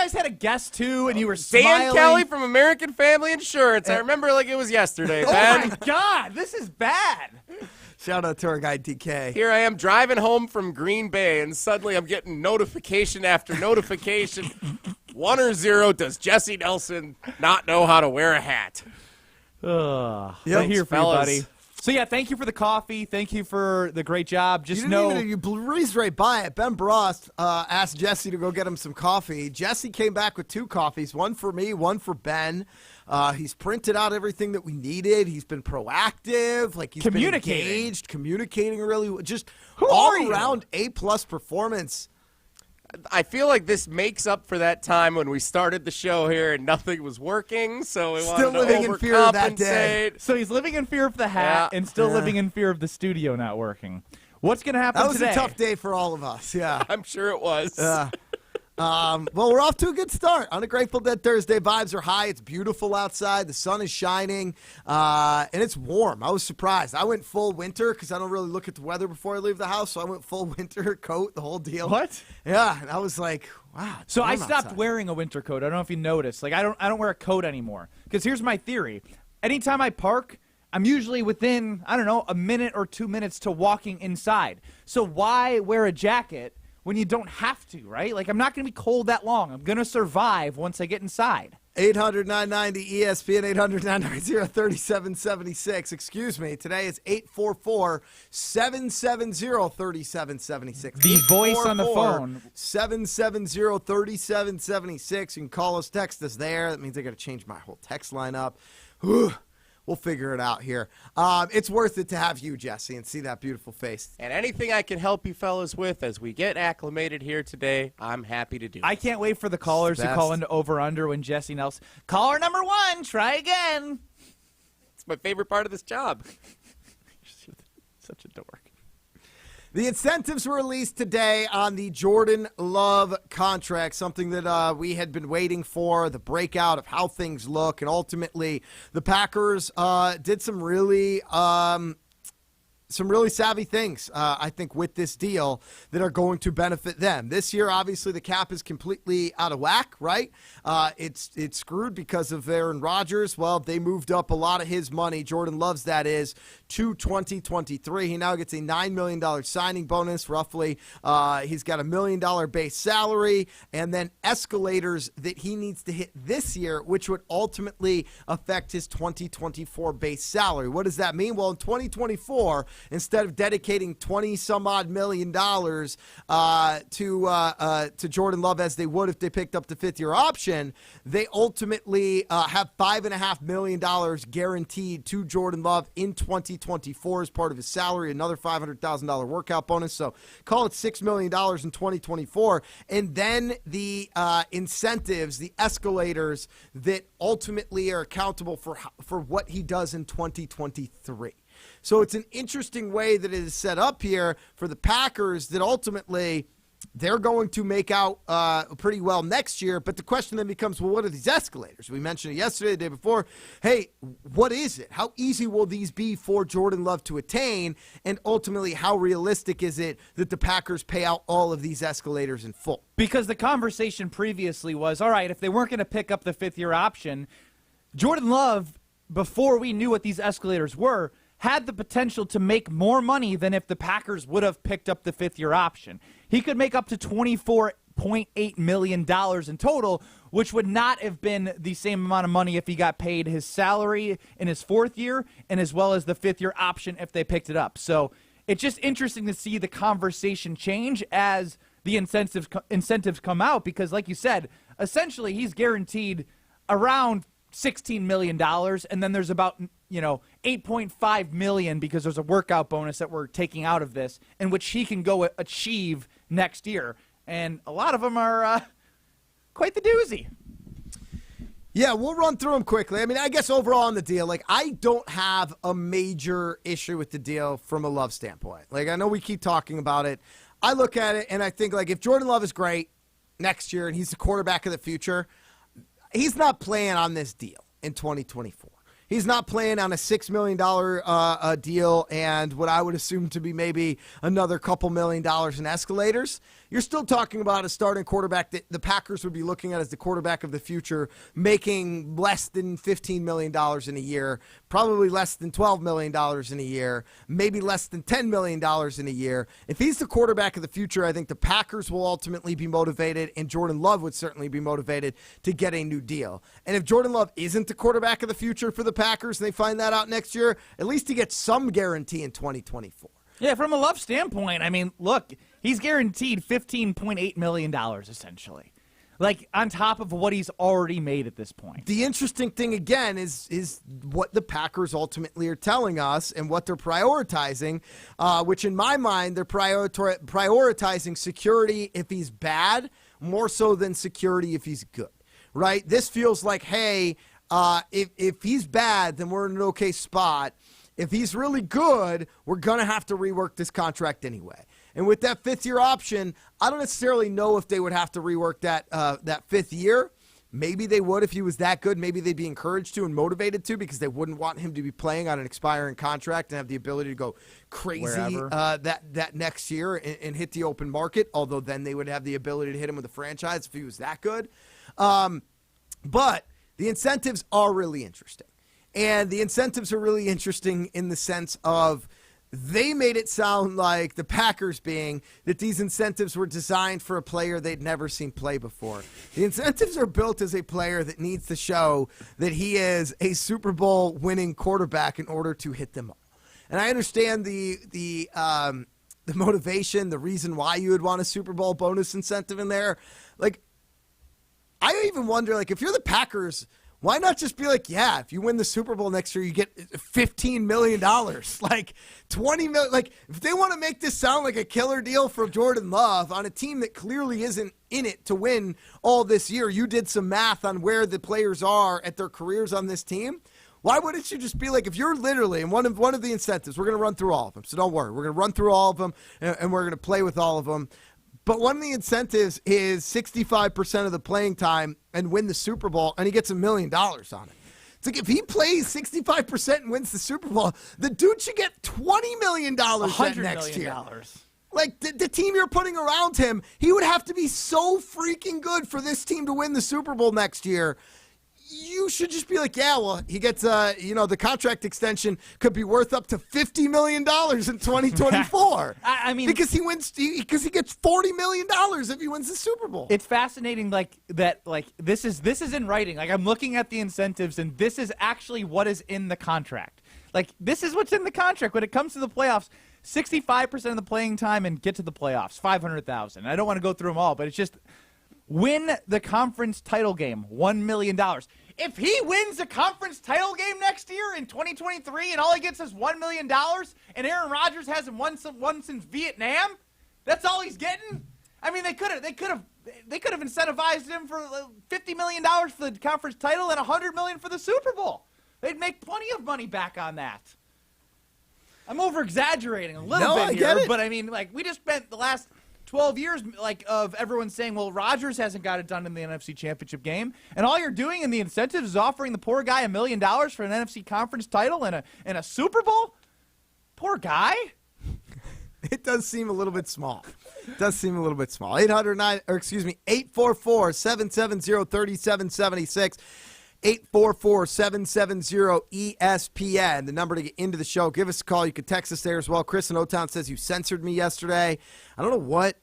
guys had a guest, too, and you were Dan smiling. Kelly from American Family Insurance. I remember like it was yesterday, Oh, Ben. my God. This is bad. Shout out to our guy, DK. Here I am driving home from Green Bay, and suddenly I'm getting notification after notification. 1 or 0, does Jesse Nelson not know how to wear a hat? I'm Yep. here for Fellas. you, buddy. So, yeah, thank you for the coffee. Thank you for the great job. Just You breezed right by it. Ben Brust asked Jesse to go get him some coffee. Jesse came back with 2 coffees, one for me, one for Ben. He's printed out everything that we needed. He's been proactive. Like, he's been engaged, communicating really well. Just all around A-plus performance. I feel like this makes up for that time when we started the show here and nothing was working, so we wanted to living in fear of that day. overcompensate. So he's living in fear of the hat and still living in fear of the studio not working. What's going to happen That was today? a tough day for all of us, yeah. I'm sure it was. Well, we're off to a good start. On a Grateful Dead Thursday, vibes are high. It's beautiful outside. The sun is shining, and it's warm. I was surprised. I went full winter because I don't really look at the weather before I leave the house, so I went full winter coat, the whole deal. What? Yeah, and I was like, wow. it's So I warm stopped outside. wearing a winter coat. I don't know if you noticed. Like I don't wear a coat anymore. Because here's my theory. Anytime I park, I'm usually within, I don't know, a minute or 2 minutes to walking inside. So why wear a jacket when you don't have to, right? Like I'm not going to be cold that long. I'm going to survive once I get inside. 800-990-ESPN, 800-990-3776. Excuse me. Today is 844-770-3776. The voice on the phone. 770-3776. You can call us, text us there. That means I got to change my whole text lineup. We'll figure it out here. It's worth it to have you, Jesse, and see that beautiful face. And anything I can help you fellas with as we get acclimated here today, I'm happy to do. I can't wait for the callers to call into over-under when Jesse Nelson. Caller number 1, try again. It's my favorite part of this job. Such a dork. The incentives were released today on the Jordan Love contract, something that we had been waiting for, the breakout of how things look. And ultimately, the Packers did some really savvy things, I think, with this deal that are going to benefit them. This year, obviously, the cap is completely out of whack, right? It's screwed because of Aaron Rodgers. Well, they moved up a lot of his money, Jordan Love's that is, to 2023. He now gets a $9 million signing bonus, roughly. He's got $1 million base salary, and then escalators that he needs to hit this year, which would ultimately affect his 2024 base salary. What does that mean? Well, in 2024, instead of dedicating $20-some-odd million to Jordan Love as they would if they picked up the fifth-year option, they ultimately have $5.5 million guaranteed to Jordan Love in 2024 as part of his salary, another $500,000 workout bonus. So call it $6 million in 2024. And then the incentives, the escalators that ultimately are accountable for what he does in 2023. So it's an interesting way that it is set up here for the Packers that ultimately they're going to make out pretty well next year. But the question then becomes, well, what are these escalators? We mentioned it yesterday, the day before. Hey, what is it? How easy will these be for Jordan Love to attain? And ultimately, how realistic is it that the Packers pay out all of these escalators in full? Because the conversation previously was, all right, if they weren't going to pick up the fifth-year option, Jordan Love, before we knew what these escalators were, had the potential to make more money than if the Packers would have picked up the fifth-year option. He could make up to $24.8 million in total, which would not have been the same amount of money if he got paid his salary in his fourth year and as well as the fifth-year option if they picked it up. So it's just interesting to see the conversation change as the incentives come out because, like you said, essentially he's guaranteed around $16 million, and then there's about, $8.5 million because there's a workout bonus that we're taking out of this, in which he can go achieve next year. And a lot of them are quite the doozy. Yeah, we'll run through them quickly. I mean, I guess overall on the deal, I don't have a major issue with the deal from a Love standpoint. I know we keep talking about it. I look at it, and I think, if Jordan Love is great next year and he's the quarterback of the future, he's not playing on this deal in 2024. He's not playing on a $6 million deal and what I would assume to be maybe another couple $1 million in escalators. you're still talking about a starting quarterback that the Packers would be looking at as the quarterback of the future, making less than $15 million in a year, probably less than $12 million in a year, maybe less than $10 million in a year. If he's the quarterback of the future, I think the Packers will ultimately be motivated, and Jordan Love would certainly be motivated to get a new deal. And if Jordan Love isn't the quarterback of the future for the Packers and they find that out next year, at least he gets some guarantee in 2024. Yeah, from a Love standpoint, I mean, look, he's guaranteed $15.8 million, essentially. Like, on top of what he's already made at this point. The interesting thing, again, is what the Packers ultimately are telling us and what they're prioritizing, which in my mind, they're prioritizing security if he's bad, more so than security if he's good, right? This feels like, hey, if he's bad, then we're in an okay spot. If he's really good, we're going to have to rework this contract anyway. And with that fifth-year option, I don't necessarily know if they would have to rework that fifth year. Maybe they would if he was that good. Maybe they'd be encouraged to and motivated to because they wouldn't want him to be playing on an expiring contract and have the ability to go crazy that next year and hit the open market, although then they would have the ability to hit him with a franchise if he was that good. But the incentives are really interesting. And the incentives are really interesting in the sense of they made it sound like, the Packers being, that these incentives were designed for a player they'd never seen play before. The incentives are built as a player that needs to show that he is a Super Bowl winning quarterback in order to hit them all. And I understand the motivation, the reason why you would want a Super Bowl bonus incentive in there. Like, I even wonder, like, if you're the Packers, why not just be like, yeah, if you win the Super Bowl next year, you get $15 million, like $20 million. Like, if they want to make this sound like a killer deal for Jordan Love on a team that clearly isn't in it to win all this year, you did some math on where the players are at their careers on this team. Why wouldn't you just be like, if you're literally, and one of the incentives, we're going to run through all of them, so don't worry. We're going to run through all of them, and we're going to play with all of them. But one of the incentives is 65% of the playing time and win the Super Bowl, and he gets $1 million on it. It's like, if he plays 65% and wins the Super Bowl, the dude should get $20 million next year. Like, the team you're putting around him, he would have to be so freaking good for this team to win the Super Bowl next year. You should just be like, yeah, well, he gets, the contract extension could be worth up to $50 million in 2024. I mean, because he gets $40 million if he wins the Super Bowl. It's fascinating, this is in writing. Like, I'm looking at the incentives, and this is actually what is in the contract. Like, this is what's in the contract when it comes to the playoffs. 65% of the playing time and get to the playoffs, $500,000. I don't want to go through them all, but it's just win the conference title game, $1 million. If he wins the conference title game next year in 2023 and all he gets is $1 million and Aaron Rodgers hasn't won since Vietnam, that's all he's getting? I mean, they could have incentivized him for $50 million for the conference title and $100 million for the Super Bowl. They'd make plenty of money back on that. I'm over-exaggerating a little bit here, but I mean, like, we just spent the last 12 years, like, of everyone saying, well, Rodgers hasn't got it done in the NFC Championship game, and all you're doing in the incentives is offering the poor guy $1 million for an NFC conference title and a Super Bowl? Poor guy. It does seem a little bit small. 844-770-3776. 844-770-ESPN, the number to get into the show. Give us a call. You can text us there as well. Chris in O-Town says you censored me yesterday. I don't know what.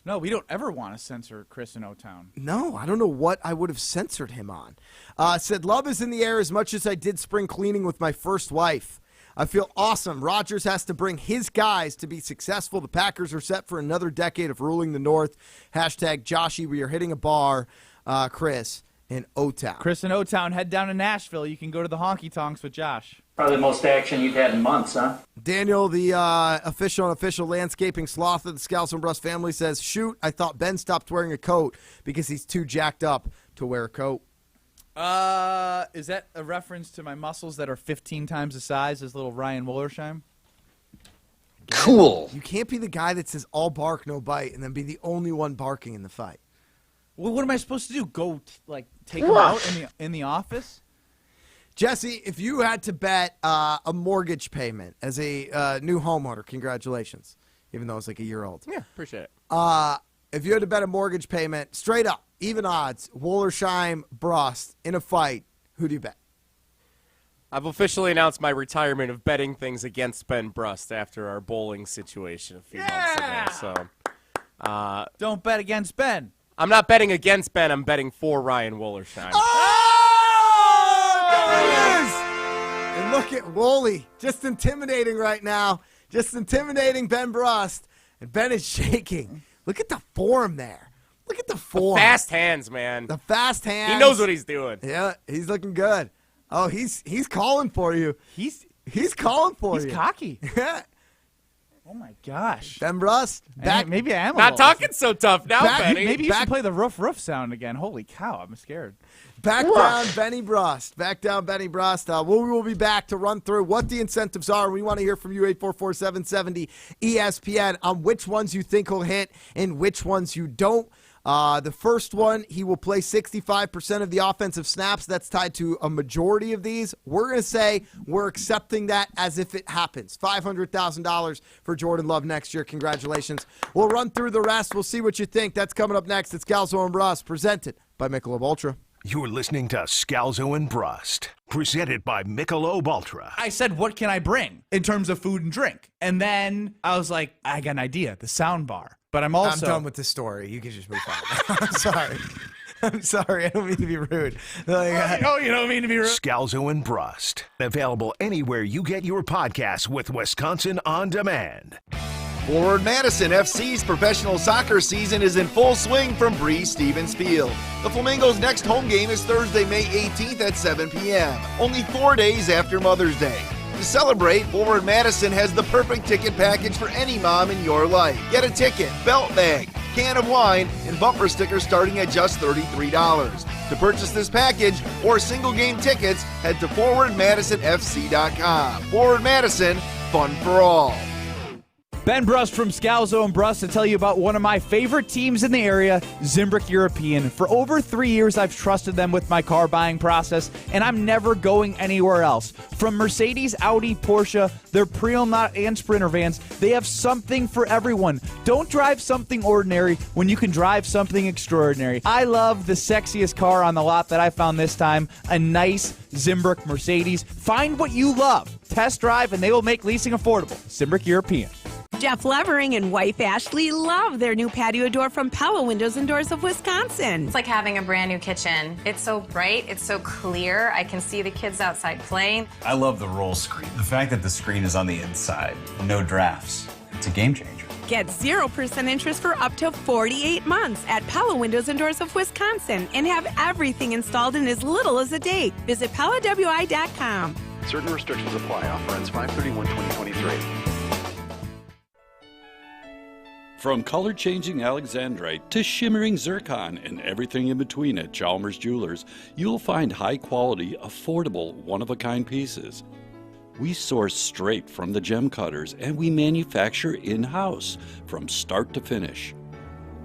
No, we don't ever want to censor Chris in O-Town. No, I don't know what I would have censored him on. Said, love is in the air as much as I did spring cleaning with my first wife. I feel awesome. Rodgers has to bring his guys to be successful. The Packers are set for another decade of ruling the North. Hashtag Joshy, we are hitting a bar. Chris in O-Town. Chris in O-Town, head down to Nashville. You can go to the honky tonks with Josh. Probably the most action you've had in months, huh? Daniel, the official landscaping sloth of the Scalzo and Brust family, says, shoot, I thought Ben stopped wearing a coat because he's too jacked up to wear a coat. Is that a reference to my muscles that are 15 times the size as little Ryan Wollersheim? Cool. You can't be the guy that says all bark, no bite, and then be the only one barking in the fight. Well, what am I supposed to do? Go, take him out in the office? Jesse, if you had to bet a mortgage payment as a new homeowner, congratulations, even though it's like a year old. Yeah, appreciate it. If you had to bet a mortgage payment, straight up, even odds, Wollersheim, Brust, in a fight, who do you bet? I've officially announced my retirement of betting things against Ben Brust after our bowling situation a few months ago. So, Don't bet against Ben. I'm not betting against Ben. I'm betting for Ryan Wollersheim. There he is! And look at Wooly, just intimidating right now. Just intimidating Ben Brust. And Ben is shaking. Look at the form there. Look at the form. Fast hands, man. The fast hands. He knows what he's doing. Yeah, he's looking good. Oh, he's calling for you. He's calling for you. He's cocky. Yeah. Oh my gosh. Ben Brust, back. Maybe I am. Not talking so tough now, Benny. Maybe you should play the roof sound again. Holy cow, I'm scared. Back down, Benny Brust. Back down, Benny Brust. We will be back to run through what the incentives are. We want to hear from you, 844-770 ESPN, on which ones you think will hit and which ones you don't. The first one, he will play 65% of the offensive snaps. That's tied to a majority of these. We're going to say we're accepting that as if it happens. $500,000 for Jordan Love next year. Congratulations. We'll run through the rest. We'll see what you think. That's coming up next. It's Scalzo and Brust, presented by Michelob Ultra. You're listening to Scalzo and Brust, presented by Michelob Ultra. I said, what can I bring in terms of food and drink? And then I was like, I got an idea, the sound bar. But I'm done with the story. You can just move on. I'm sorry. I'm sorry. I don't mean to be rude. You don't mean to be rude. Scalzo and Brust, available anywhere you get your podcasts with Wisconsin On Demand. Forward Madison FC's professional soccer season is in full swing from Breeze Stevens Field. The Flamingos' next home game is Thursday, May 18th at 7 p.m., only 4 days after Mother's Day. To celebrate, Forward Madison has the perfect ticket package for any mom in your life. Get a ticket, belt bag, can of wine, and bumper stickers starting at just $33. To purchase this package or single game tickets, head to forwardmadisonfc.com. Forward Madison, fun for all. Ben Brust from Scalzo and Brust to tell you about one of my favorite teams in the area, Zimbrick European. For over 3 years, I've trusted them with my car buying process, and I'm never going anywhere else. From Mercedes, Audi, Porsche, their pre-owned and Sprinter vans, they have something for everyone. Don't drive something ordinary when you can drive something extraordinary. I love the sexiest car on the lot that I found this time, a nice Zimbrick Mercedes. Find what you love. Test drive, and they will make leasing affordable. Zimbrick European. Jeff Levering and wife Ashley love their new patio door from Pella Windows and Doors of Wisconsin. It's like having a brand new kitchen. It's so bright, it's so clear. I can see the kids outside playing. I love the roll screen. The fact that the screen is on the inside, no drafts. It's a game changer. Get 0% interest for up to 48 months at Pella Windows and Doors of Wisconsin and have everything installed in as little as a day. Visit PellaWI.com. Certain restrictions apply. Offer ends 5/31/2023. From color-changing alexandrite to shimmering zircon and everything in between at Chalmers Jewelers, you'll find high-quality, affordable, one-of-a-kind pieces. We source straight from the gem cutters, and we manufacture in-house from start to finish.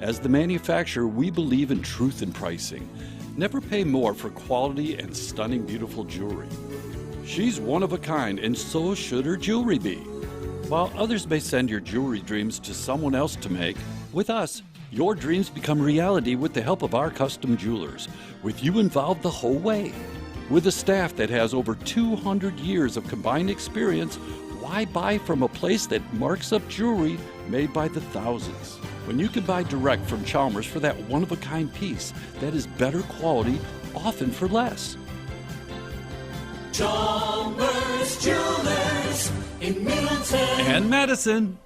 As the manufacturer, we believe in truth in pricing. Never pay more for quality and stunning, beautiful jewelry. She's one of a kind, and so should her jewelry be. While others may send your jewelry dreams to someone else to make, with us, your dreams become reality with the help of our custom jewelers, with you involved the whole way. With a staff that has over 200 years of combined experience, why buy from a place that marks up jewelry made by the thousands? When you can buy direct from Chalmers for that one-of-a-kind piece that is better quality, often for less. Chalmers Jewelers in Middleton and Madison.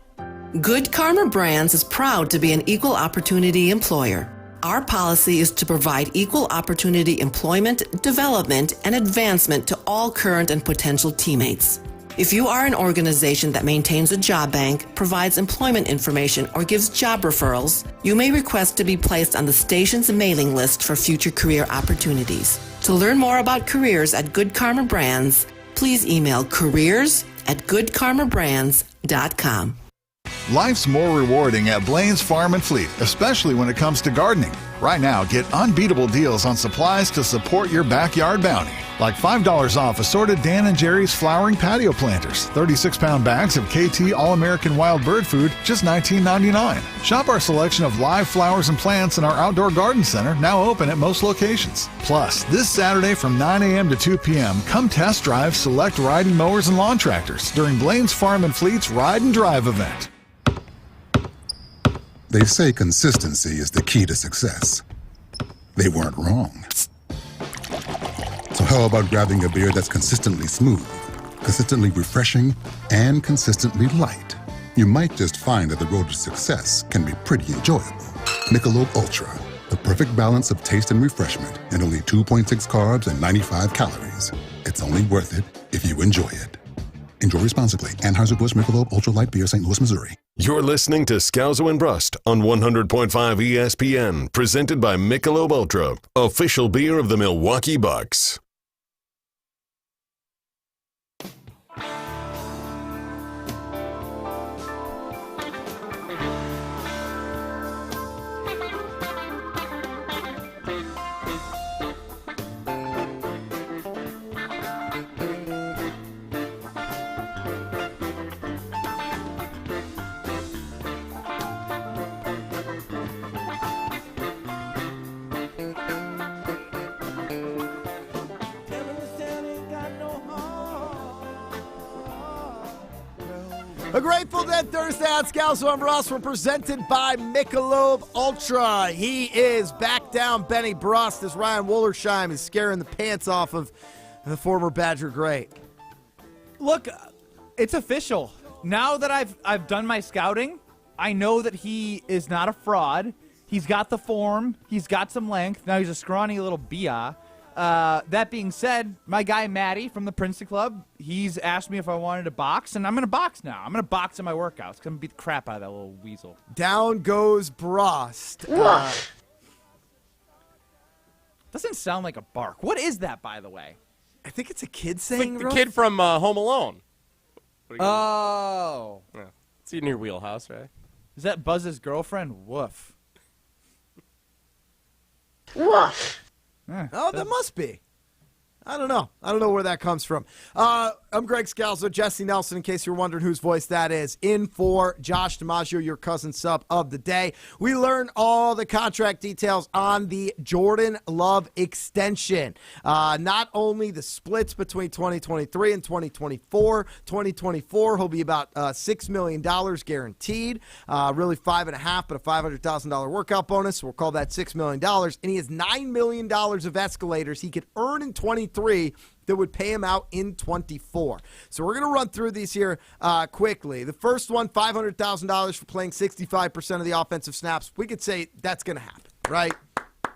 Good Karma Brands is proud to be an equal opportunity employer. Our policy is to provide equal opportunity employment, development, and advancement to all current and potential teammates. If you are an organization that maintains a job bank, provides employment information, or gives job referrals, you may request to be placed on the station's mailing list for future career opportunities. To learn more about careers at Good Karma Brands, please email careers@goodkarmabrands.com. Life's more rewarding at Blaine's Farm and Fleet, especially when it comes to gardening. Right now, get unbeatable deals on supplies to support your backyard bounty. Like $5 off assorted Dan & Jerry's flowering patio planters. 36-pound bags of KT All-American Wild Bird Food, just $19.99. Shop our selection of live flowers and plants in our outdoor garden center, now open at most locations. Plus, this Saturday from 9 a.m. to 2 p.m., come test drive select riding mowers and lawn tractors during Blaine's Farm and Fleet's Ride and Drive event. They say consistency is the key to success. They weren't wrong. So how about grabbing a beer that's consistently smooth, consistently refreshing, and consistently light? You might just find that the road to success can be pretty enjoyable. Michelob Ultra, the perfect balance of taste and refreshment, and only 2.6 carbs and 95 calories. It's only worth it if you enjoy it. Enjoy responsibly. Anheuser-Busch Michelob Ultra Light Beer, St. Louis, Missouri. You're listening to Scalzo and Brust on 100.5 ESPN, presented by Michelob Ultra, official beer of the Milwaukee Bucks. A Grateful Dead Thursday on Scalzo and Brust. We're presented by Michelob Ultra. He is back down Benny Brust as Ryan Wollersheim is scaring the pants off of the former Badger great. Look, it's official. Now that I've done my scouting, I know that he is not a fraud. He's got the form. He's got some length. Now he's a scrawny little bia. That being said, my guy Matty from the Princeton Club, he's asked me if I wanted to box, and I'm going to box now. I'm going to box in my workouts. I'm going to beat the crap out of that little weasel. Down goes Brust. Doesn't sound like a bark. What is that, by the way? I think it's a kid saying the kid from Home Alone. Oh. Yeah. It's in your wheelhouse, right? Is that Buzz's girlfriend? Woof. Woof. Oh, that must be. I don't know. I don't know where that comes from. I'm Greg Scalzo. Jesse Nelson, in case you're wondering whose voice that is, in for Josh DiMaggio, your cousin sub of the day. We learn all the contract details on the Jordan Love extension. Not only the splits between 2023 and 2024. 2024, he'll be about $6 million guaranteed. Really $5.5 million, but a $500,000 workout bonus. So we'll call that $6 million. And he has $9 million of escalators he could earn in 23 that would pay him out in 24. So we're going to run through these here quickly. The first one, $500,000 for playing 65% of the offensive snaps. We could say that's going to happen, right?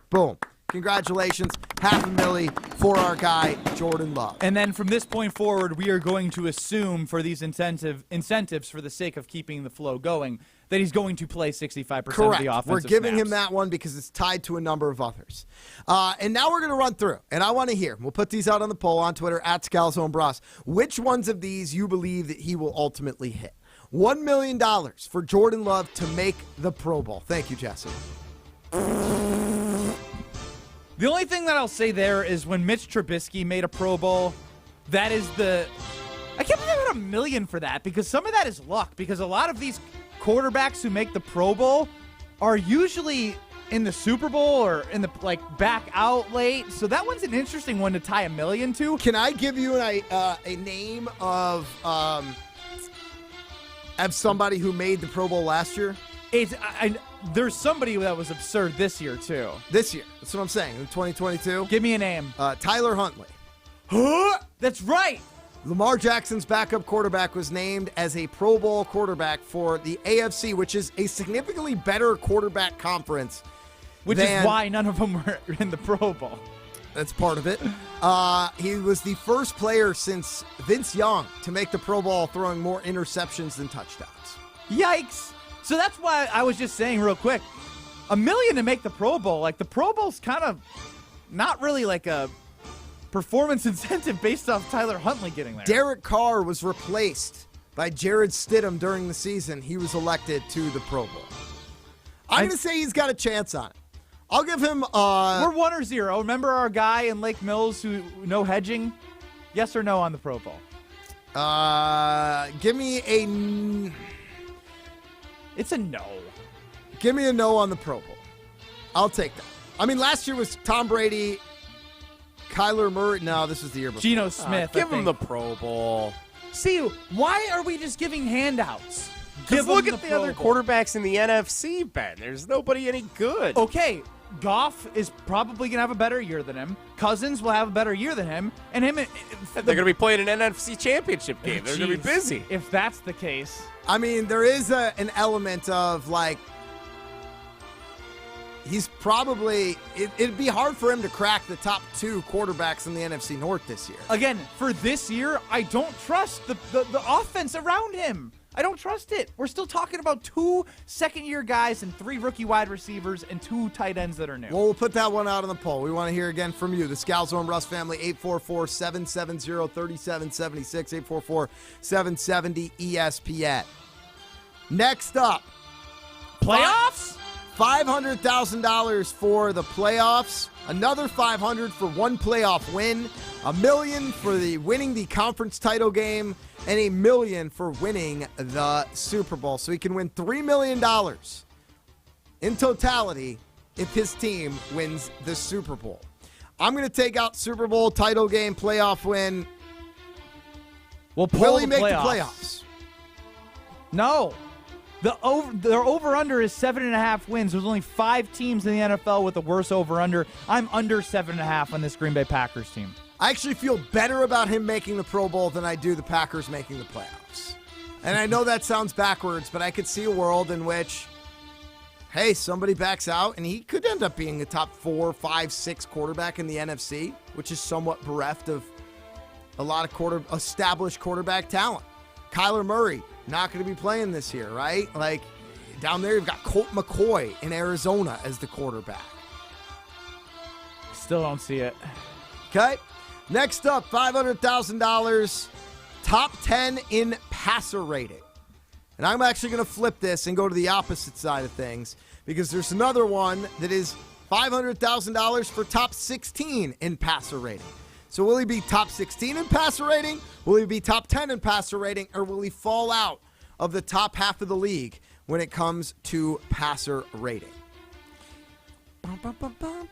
Boom. Congratulations. $500,000 for our guy, Jordan Love. And then from this point forward, we are going to assume for these incentives for the sake of keeping the flow going, that he's going to play 65% of the offensive We're giving snaps. him that one because it's tied to a number of others. And now we're going to run through, and I want to hear. We'll put these out on the poll on Twitter, @Scalzo and Brust. Which ones of these you believe that he will ultimately hit? $1 million for Jordan Love to make the Pro Bowl. Thank you, Jesse. The only thing that I'll say there is when Mitch Trubisky made a Pro Bowl, that is I can't believe I got $1 million for that, because some of that is luck, because a lot of these quarterbacks who make the Pro Bowl are usually in the Super Bowl or in the back out late. So that one's an interesting one to tie $1 million to. Can I give you a name of somebody who made the Pro Bowl last year? There's somebody that was absurd this year too. This year, that's what I'm saying. In 2022, give me a name. Tyler Huntley. That's right. Lamar Jackson's backup quarterback was named as a Pro Bowl quarterback for the AFC, which is a significantly better quarterback conference. Which is why none of them were in the Pro Bowl. That's part of it. He was the first player since Vince Young to make the Pro Bowl, throwing more interceptions than touchdowns. Yikes. So that's why I was just saying real quick, $1 million to make the Pro Bowl. Like, the Pro Bowl's kind of not really like a performance incentive based off Tyler Huntley getting there. Derek Carr was replaced by Jared Stidham during the season. He was elected to the Pro Bowl. I'm going to say he's got a chance on it. I'll give him. We're 1 or 0. Remember our guy in Lake Mills who no hedging? Yes or no on the Pro Bowl? Give me a. It's a no. Give me a no on the Pro Bowl. I'll take that. I mean, last year was Tom Brady, Kyler Murray. No, this was the year before. Geno Smith. Give him the Pro Bowl. See, why are we just giving handouts? Because look at the other quarterbacks in the NFC, Ben. There's nobody any good. Okay, Goff is probably going to have a better year than him. Cousins will have a better year than him. And him. They're going to be playing an NFC championship game. They're going to be busy. If that's the case. I mean, there is an element of, like, he's probably, it'd be hard for him to crack the top 2 quarterbacks in the NFC North this year. Again, for this year, I don't trust the offense around him. I don't trust it. We're still talking about 2 second-year guys and 3 rookie wide receivers and 2 tight ends that are new. Well, we'll put that one out on the poll. We want to hear again from you. The Scalzo and Brust family, 844-770-3776, 844-770-ESPN. Next up. Playoffs? $500,000 for the playoffs. Another $500,000 for one playoff win. $1 million for winning the conference title game. And $1 million for winning the Super Bowl. So he can win $3 million in totality if his team wins the Super Bowl. I'm going to take out Super Bowl title game, playoff win. Will he make the playoffs? No. Their over-under is 7.5 wins. There's only 5 teams in the NFL with a worse over-under. I'm under 7.5 on this Green Bay Packers team. I actually feel better about him making the Pro Bowl than I do the Packers making the playoffs. And I know that sounds backwards, but I could see a world in which, hey, somebody backs out, and he could end up being a top 4, 5, 6 quarterback in the NFC, which is somewhat bereft of a lot of established quarterback talent. Kyler Murray, not going to be playing this year, right? Like, down there, you've got Colt McCoy in Arizona as the quarterback. Still don't see it. Okay. Next up, $500,000, top 10 in passer rating. And I'm actually going to flip this and go to the opposite side of things because there's another one that is $500,000 for top 16 in passer rating. So will he be top 16 in passer rating? Will he be top 10 in passer rating? Or will he fall out of the top half of the league when it comes to passer rating?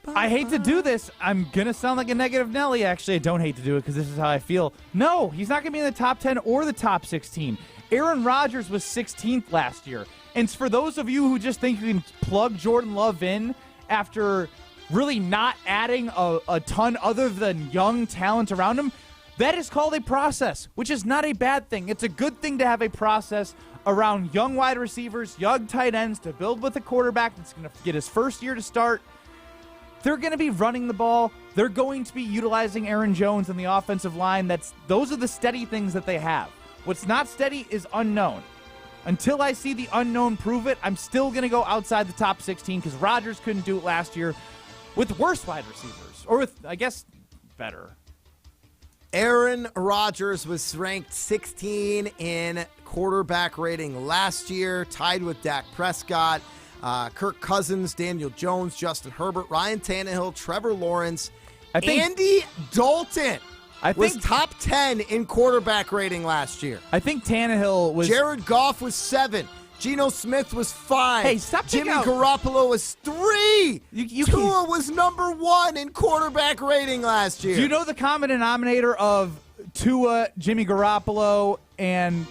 I hate to do this. I'm going to sound like a negative Nelly. Actually, I don't hate to do it because this is how I feel. No, he's not going to be in the top 10 or the top 16. Aaron Rodgers was 16th last year. And for those of you who just think you can plug Jordan Love in after really not adding a ton other than young talent around him, that is called a process, which is not a bad thing. It's a good thing to have a process around young wide receivers, young tight ends, to build with a quarterback that's going to get his first year to start. They're going to be running the ball. They're going to be utilizing Aaron Jones in the offensive line. Those are the steady things that they have. What's not steady is unknown. Until I see the unknown prove it, I'm still going to go outside the top 16 because Rodgers couldn't do it last year with worse wide receivers. Or with, I guess, better. Aaron Rodgers was ranked 16 in quarterback rating last year, tied with Dak Prescott, Kirk Cousins, Daniel Jones, Justin Herbert, Ryan Tannehill, Trevor Lawrence, Andy Dalton was top 10 in quarterback rating last year. I think Tannehill was... Jared Goff was 7. Geno Smith was 5. Hey, stop Jimmy Garoppolo was 3. Tua was number 1 in quarterback rating last year. Do you know the common denominator of Tua, Jimmy Garoppolo, and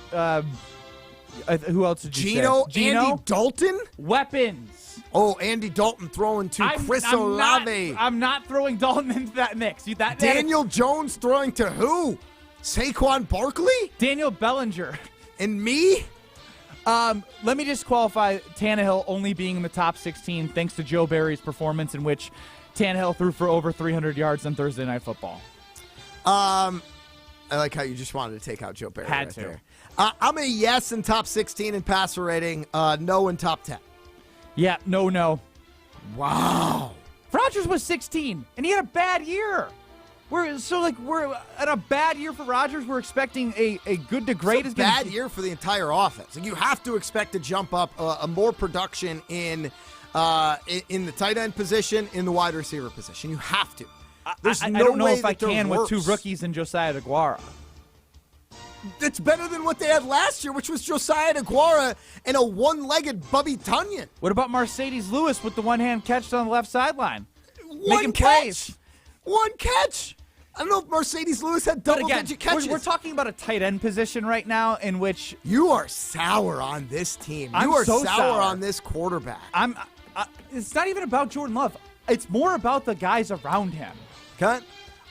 who else did you say? Andy Dalton? Weapons. Oh, Andy Dalton throwing to Chris Olave. I'm not throwing Dalton into that mix. Daniel Jones throwing to who? Saquon Barkley? Daniel Bellinger. And me? Let me just qualify Tannehill only being in the top 16 thanks to Joe Barry's performance in which Tannehill threw for over 300 yards on Thursday Night Football. I like how you just wanted to take out Joe Barry. Had to. There. I'm a yes in top 16 in passer rating, no in top 10. Yeah, no. Wow. Rodgers was 16, and he had a bad year. We're at a bad year for Rodgers. We're expecting a good to great. It's a bad year for the entire offense. Like, you have to expect to jump up more production in in the tight end position, in the wide receiver position. You have to. There's I no don't know way if I that they're can with two worse. rookies and Josiah DeGuara. It's better than what they had last year, which was Josiah DeGuara and a one-legged Bubby Tunyon. What about Mercedes Lewis with the one-hand catch on the left sideline? One catch. One catch. I don't know if Mercedes Lewis had double-digit catches. We're talking about a tight end position right now in which you are sour on this team. I'm You are so sour on this quarterback. It's not even about Jordan Love. It's more about the guys around him. Okay.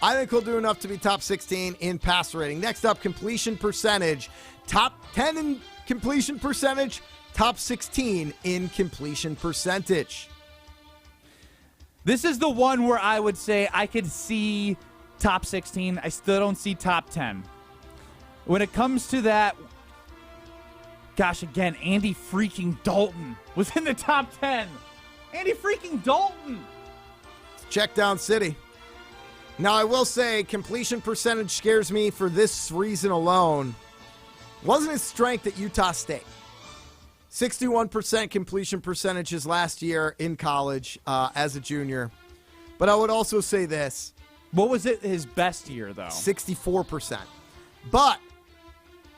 I think he'll do enough to be top 16 in passer rating. Next up, completion percentage. Top 10 in completion percentage, top 16 in completion percentage. This is the one where I would say I could see top 16. I still don't see top 10. When it comes to that, gosh, again, Andy freaking Dalton was in the top 10. Andy freaking Dalton. Check down city. Now, I will say completion percentage scares me for this reason alone. Wasn't his strength at Utah State. 61% completion percentages last year in college as a junior. But I would also say this. What was it his best year, though? 64%. But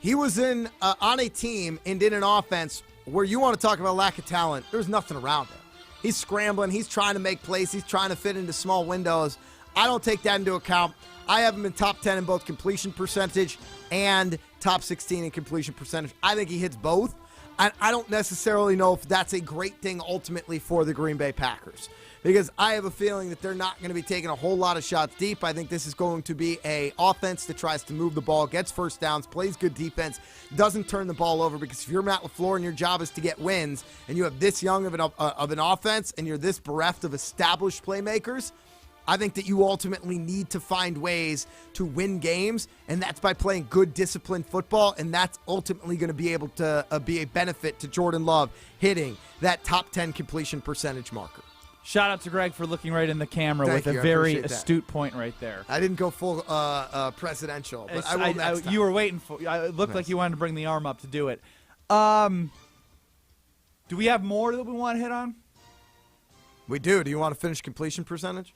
he was on a team and in an offense where you want to talk about lack of talent. There's nothing around him. He's scrambling. He's trying to make plays. He's trying to fit into small windows. I don't take that into account. I have him in top 10 in both completion percentage and top 16 in completion percentage. I think he hits both. I don't necessarily know if that's a great thing ultimately for the Green Bay Packers, because I have a feeling that they're not going to be taking a whole lot of shots deep. I think this is going to be a offense that tries to move the ball, gets first downs, plays good defense, doesn't turn the ball over, because if you're Matt LaFleur and your job is to get wins and you have this young of an offense and you're this bereft of established playmakers, I think that you ultimately need to find ways to win games, and that's by playing good, disciplined football, and that's ultimately going to be able to be a benefit to Jordan Love hitting that top 10 completion percentage marker. Shout out to Greg for looking right in the camera Thank with you. a I very appreciate that. astute point right there. I didn't go full presidential, but I will next time. You were waiting for it. Looked like you wanted to bring the arm up to do it. Do we have more that we want to hit on? We do. Do you want to finish completion percentage?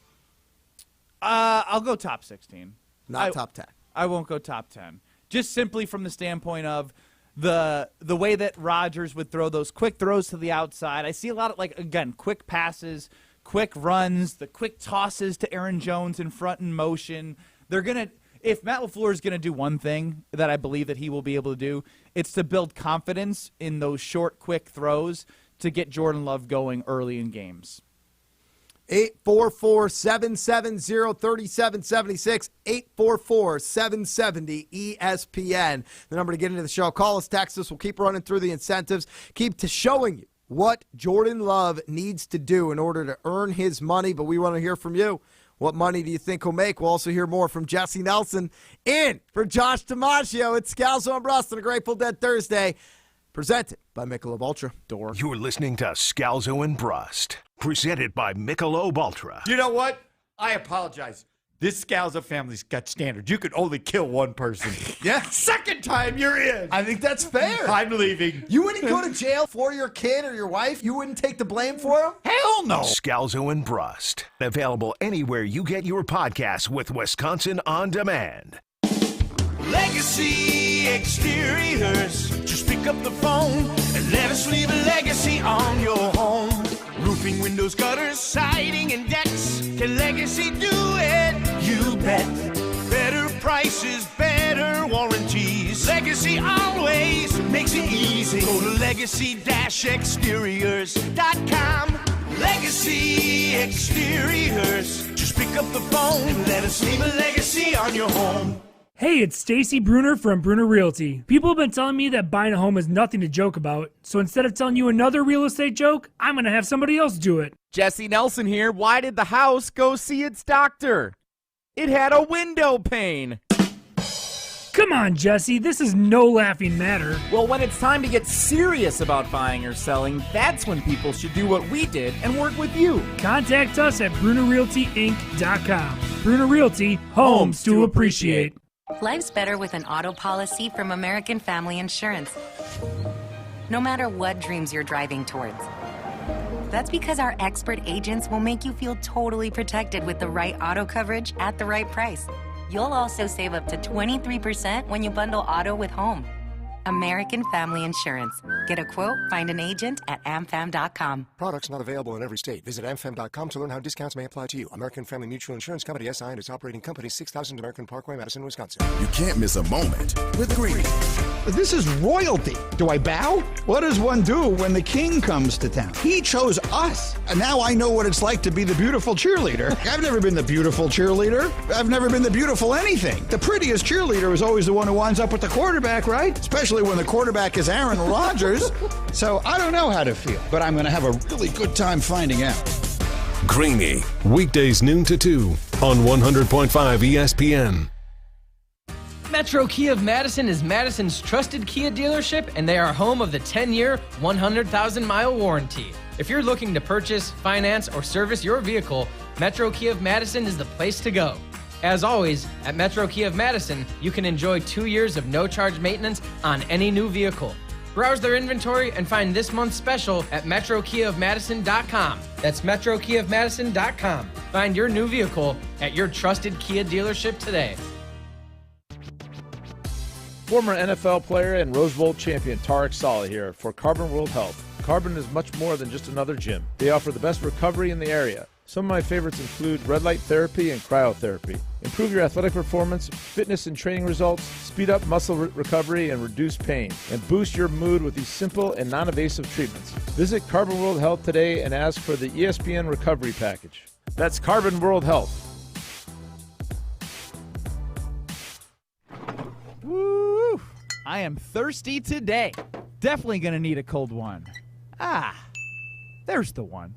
I'll go top 16. Not top 10. I won't go top 10. Just simply from the standpoint of the way that Rodgers would throw those quick throws to the outside. I see a lot of, again, quick passes, quick runs, the quick tosses to Aaron Jones in front in motion. They're going to, if Matt LaFleur is going to do one thing that I believe that he will be able to do, it's to build confidence in those short, quick throws to get Jordan Love going early in games. 844-770-3776, 844-770-ESPN. The number to get into the show. Call us, text us. We'll keep running through the incentives. Keep showing you what Jordan Love needs to do in order to earn his money, but we want to hear from you. What money do you think he'll make? We'll also hear more from Jesse Nelson. In for Josh DiMaggio. It's Scalzo and Brust on a Grateful Dead Thursday. Presented by Michelob Ultra. You're listening to Scalzo and Brust. Presented by Michelob Ultra. You know what? I apologize. This Scalzo family's got standards. You could only kill one person. Yeah. Second time you're in. I think that's fair. I'm leaving. You wouldn't go to jail for your kid or your wife? You wouldn't take the blame for him? Hell no. Scalzo and Brust. Available anywhere you get your podcasts with Wisconsin On Demand. Legacy Exteriors. Just pick up the phone and let us leave a legacy on your home. Roofing, windows, gutters, siding, and decks. Can Legacy do it? You bet. Better prices, better warranties. Legacy always makes it easy. Go to legacy-exteriors.com. Legacy Exteriors. Just pick up the phone and let us leave a legacy on your home. Hey, it's Stacy Bruner from Bruner Realty. People have been telling me that buying a home is nothing to joke about, so instead of telling you another real estate joke, I'm going to have somebody else do it. Jesse Nelson here. Why did the house go see its doctor? It had a window pane. Come on, Jesse, this is no laughing matter. Well, when it's time to get serious about buying or selling, that's when people should do what we did and work with you. Contact us at BrunerRealtyInc.com. Bruner Realty, homes to appreciate. Life's better with an auto policy from American Family Insurance. No matter what dreams you're driving towards, That's because our expert agents will make you feel totally protected with the right auto coverage at the right price. You'll also save up to 23% when you bundle auto with home. American Family Insurance. Get a quote, find an agent at amfam.com. Products not available in every state. Visit amfam.com to learn how discounts may apply to you. American Family Mutual Insurance Company, SI, and its operating company, 6000 American Parkway, Madison, Wisconsin. You can't miss a moment with Greeny. This is royalty. Do I bow? What does one do when the king comes to town? He chose us. And now I know what it's like to be the beautiful cheerleader. I've never been the beautiful cheerleader. I've never been the beautiful anything. The prettiest cheerleader is always the one who winds up with the quarterback, right? Especially when the quarterback is Aaron Rodgers. So I don't know how to feel, but I'm going to have a really good time finding out. Greeny, weekdays noon to 2 on 100.5 ESPN. Metro Kia of Madison is Madison's trusted Kia dealership, and they are home of the 10-year, 100,000-mile warranty. If you're looking to purchase, finance, or service your vehicle, Metro Kia of Madison is the place to go. As always, at Metro Kia of Madison, you can enjoy 2 years of no-charge maintenance on any new vehicle. Browse their inventory and find this month's special at metrokiaofmadison.com. That's metrokiaofmadison.com. Find your new vehicle at your trusted Kia dealership today. Former NFL player and Rose Bowl champion Tarek Saleh here for Carbon World Health. Carbon is much more than just another gym. They offer the best recovery in the area. Some of my favorites include red light therapy and cryotherapy. Improve your athletic performance, fitness and training results, speed up muscle recovery and reduce pain, and boost your mood with these simple and non-invasive treatments. Visit Carbon World Health today and ask for the ESPN Recovery Package. That's Carbon World Health. Woo! I am thirsty today. Definitely going to need a cold one. There's the one.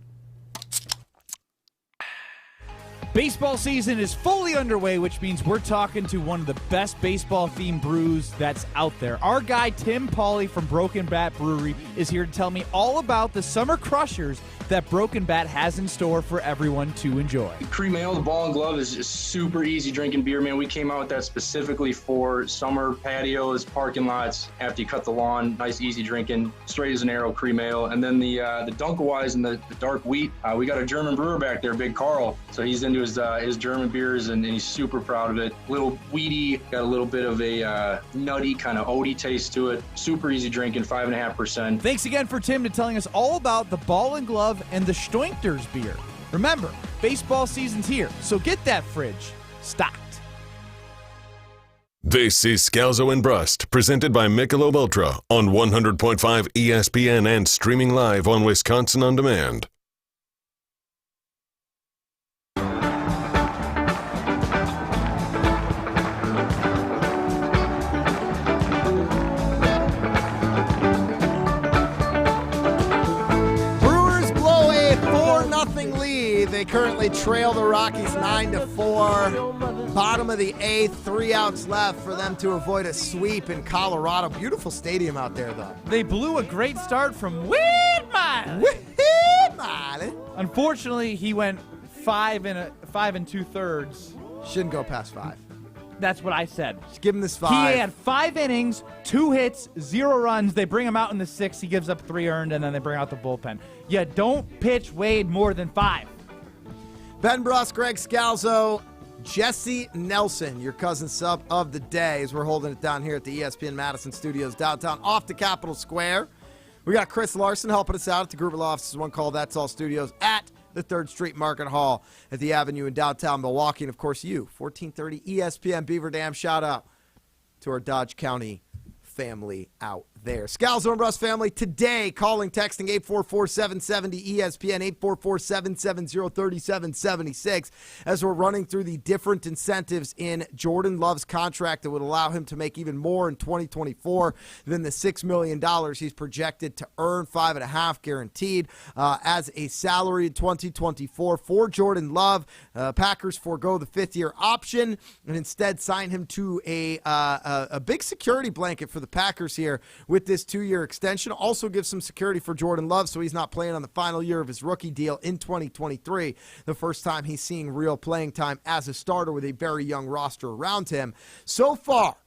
Baseball season is fully underway, which means we're talking to one of the best baseball-themed brews that's out there. Our guy, Tim Pauly from Broken Bat Brewery, is here to tell me all about the summer crushers that Broken Bat has in store for everyone to enjoy. Cream Ale, the Ball and Glove, is just super easy drinking beer, man. We came out with that specifically for summer patios, parking lots, after you cut the lawn. Nice, easy drinking, straight as an arrow cream ale. And then the Dunkelweiss and the dark wheat, we got a German brewer back there, Big Carl. So he's into his German beers, and he's super proud of it. Little weedy, got a little bit of a nutty kind of oaty taste to it. Super easy drinking, 5.5%. Thanks again for Tim to telling us all about the Ball and Glove and the Stoichters beer. Remember, baseball season's here, so get that fridge stocked. This is Scalzo and Brust, presented by Michelob Ultra on 100.5 ESPN and streaming live on Wisconsin On Demand. Lead. They currently trail the Rockies 9-4. Bottom of the eighth, 3 outs left for them to avoid a sweep in Colorado. Beautiful stadium out there, though. They blew a great start from Whitmire. Unfortunately, he went 5 2/3. Shouldn't go past 5. That's what I said. Just give him this 5. He had 5 innings, 2 hits, 0 runs. They bring him out in the 6th. He gives up 3 earned, and then they bring out the bullpen. You don't pitch Wade more than 5. Ben Brust, Greg Scalzo, Jesse Nelson, your cousin sub of the day, as we're holding it down here at the ESPN Madison Studios downtown off the Capitol Square. We got Chris Larson helping us out at the Gruber Law Offices One Call That's All Studios at the 3rd Street Market Hall at the Avenue in downtown Milwaukee. And, of course, you, 1430 ESPN Beaver Dam. Shout out to our Dodge County family out there. Scalzo and Brust family today, calling, texting 844-770-ESPN, 844-770-3776, as we're running through the different incentives in Jordan Love's contract that would allow him to make even more in 2024 than the $6 million he's projected to earn, 5.5 guaranteed as a salary in 2024 for Jordan Love. Packers forego the 5th-year option and instead sign him to a big security blanket for the Packers here with this 2-year extension. Also gives some security for Jordan Love so he's not playing on the final year of his rookie deal in 2023, the first time he's seeing real playing time as a starter with a very young roster around him. So far,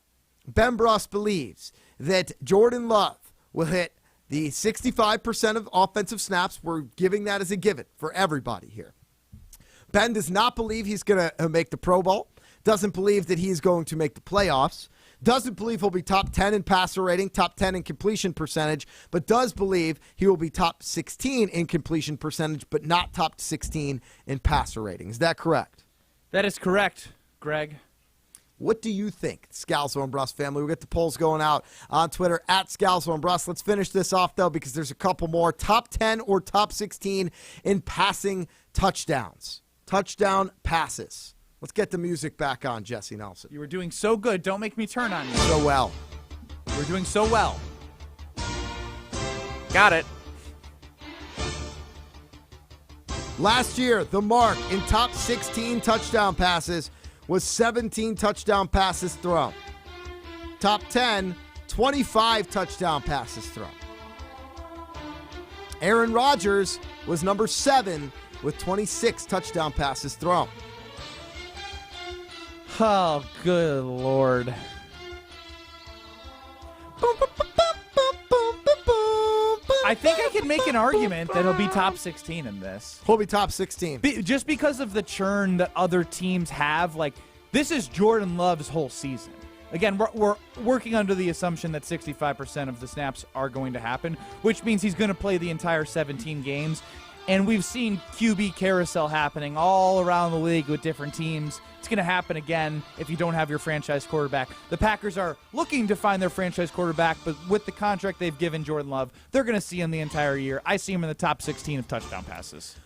Ben Brust believes that Jordan Love will hit The 65% of offensive snaps, we're giving that as a given for everybody here. Ben does not believe he's going to make the Pro Bowl, doesn't believe that he's going to make the playoffs, doesn't believe he'll be top 10 in passer rating, top 10 in completion percentage, but does believe he will be top 16 in completion percentage, but not top 16 in passer rating. Is that correct? That is correct, Greg. What do you think, Scalzo and Brust family? We'll get the polls going out on Twitter at Scalzo and Brust. Let's finish this off, though, because there's a couple more. Top 10 or top 16 in passing touchdowns. Touchdown passes. Let's get the music back on, Jesse Nelson. You were doing so good. Don't make me turn on you. So well. You were doing so well. Got it. Last year, the mark in top 16 touchdown passes was 17 touchdown passes thrown. Top 10, 25 touchdown passes thrown. Aaron Rodgers was number 7 with 26 touchdown passes thrown. Oh, good Lord. I think I can make an argument that he'll be top 16 in this. He'll be top 16. Just because of the churn that other teams have. Like, this is Jordan Love's whole season. Again, we're working under the assumption that 65% of the snaps are going to happen, which means he's going to play the entire 17 games. And we've seen QB carousel happening all around the league with different teams. It's going to happen again if you don't have your franchise quarterback. The Packers are looking to find their franchise quarterback, but with the contract they've given Jordan Love, they're going to see him the entire year. I see him in the top 16 of touchdown passes.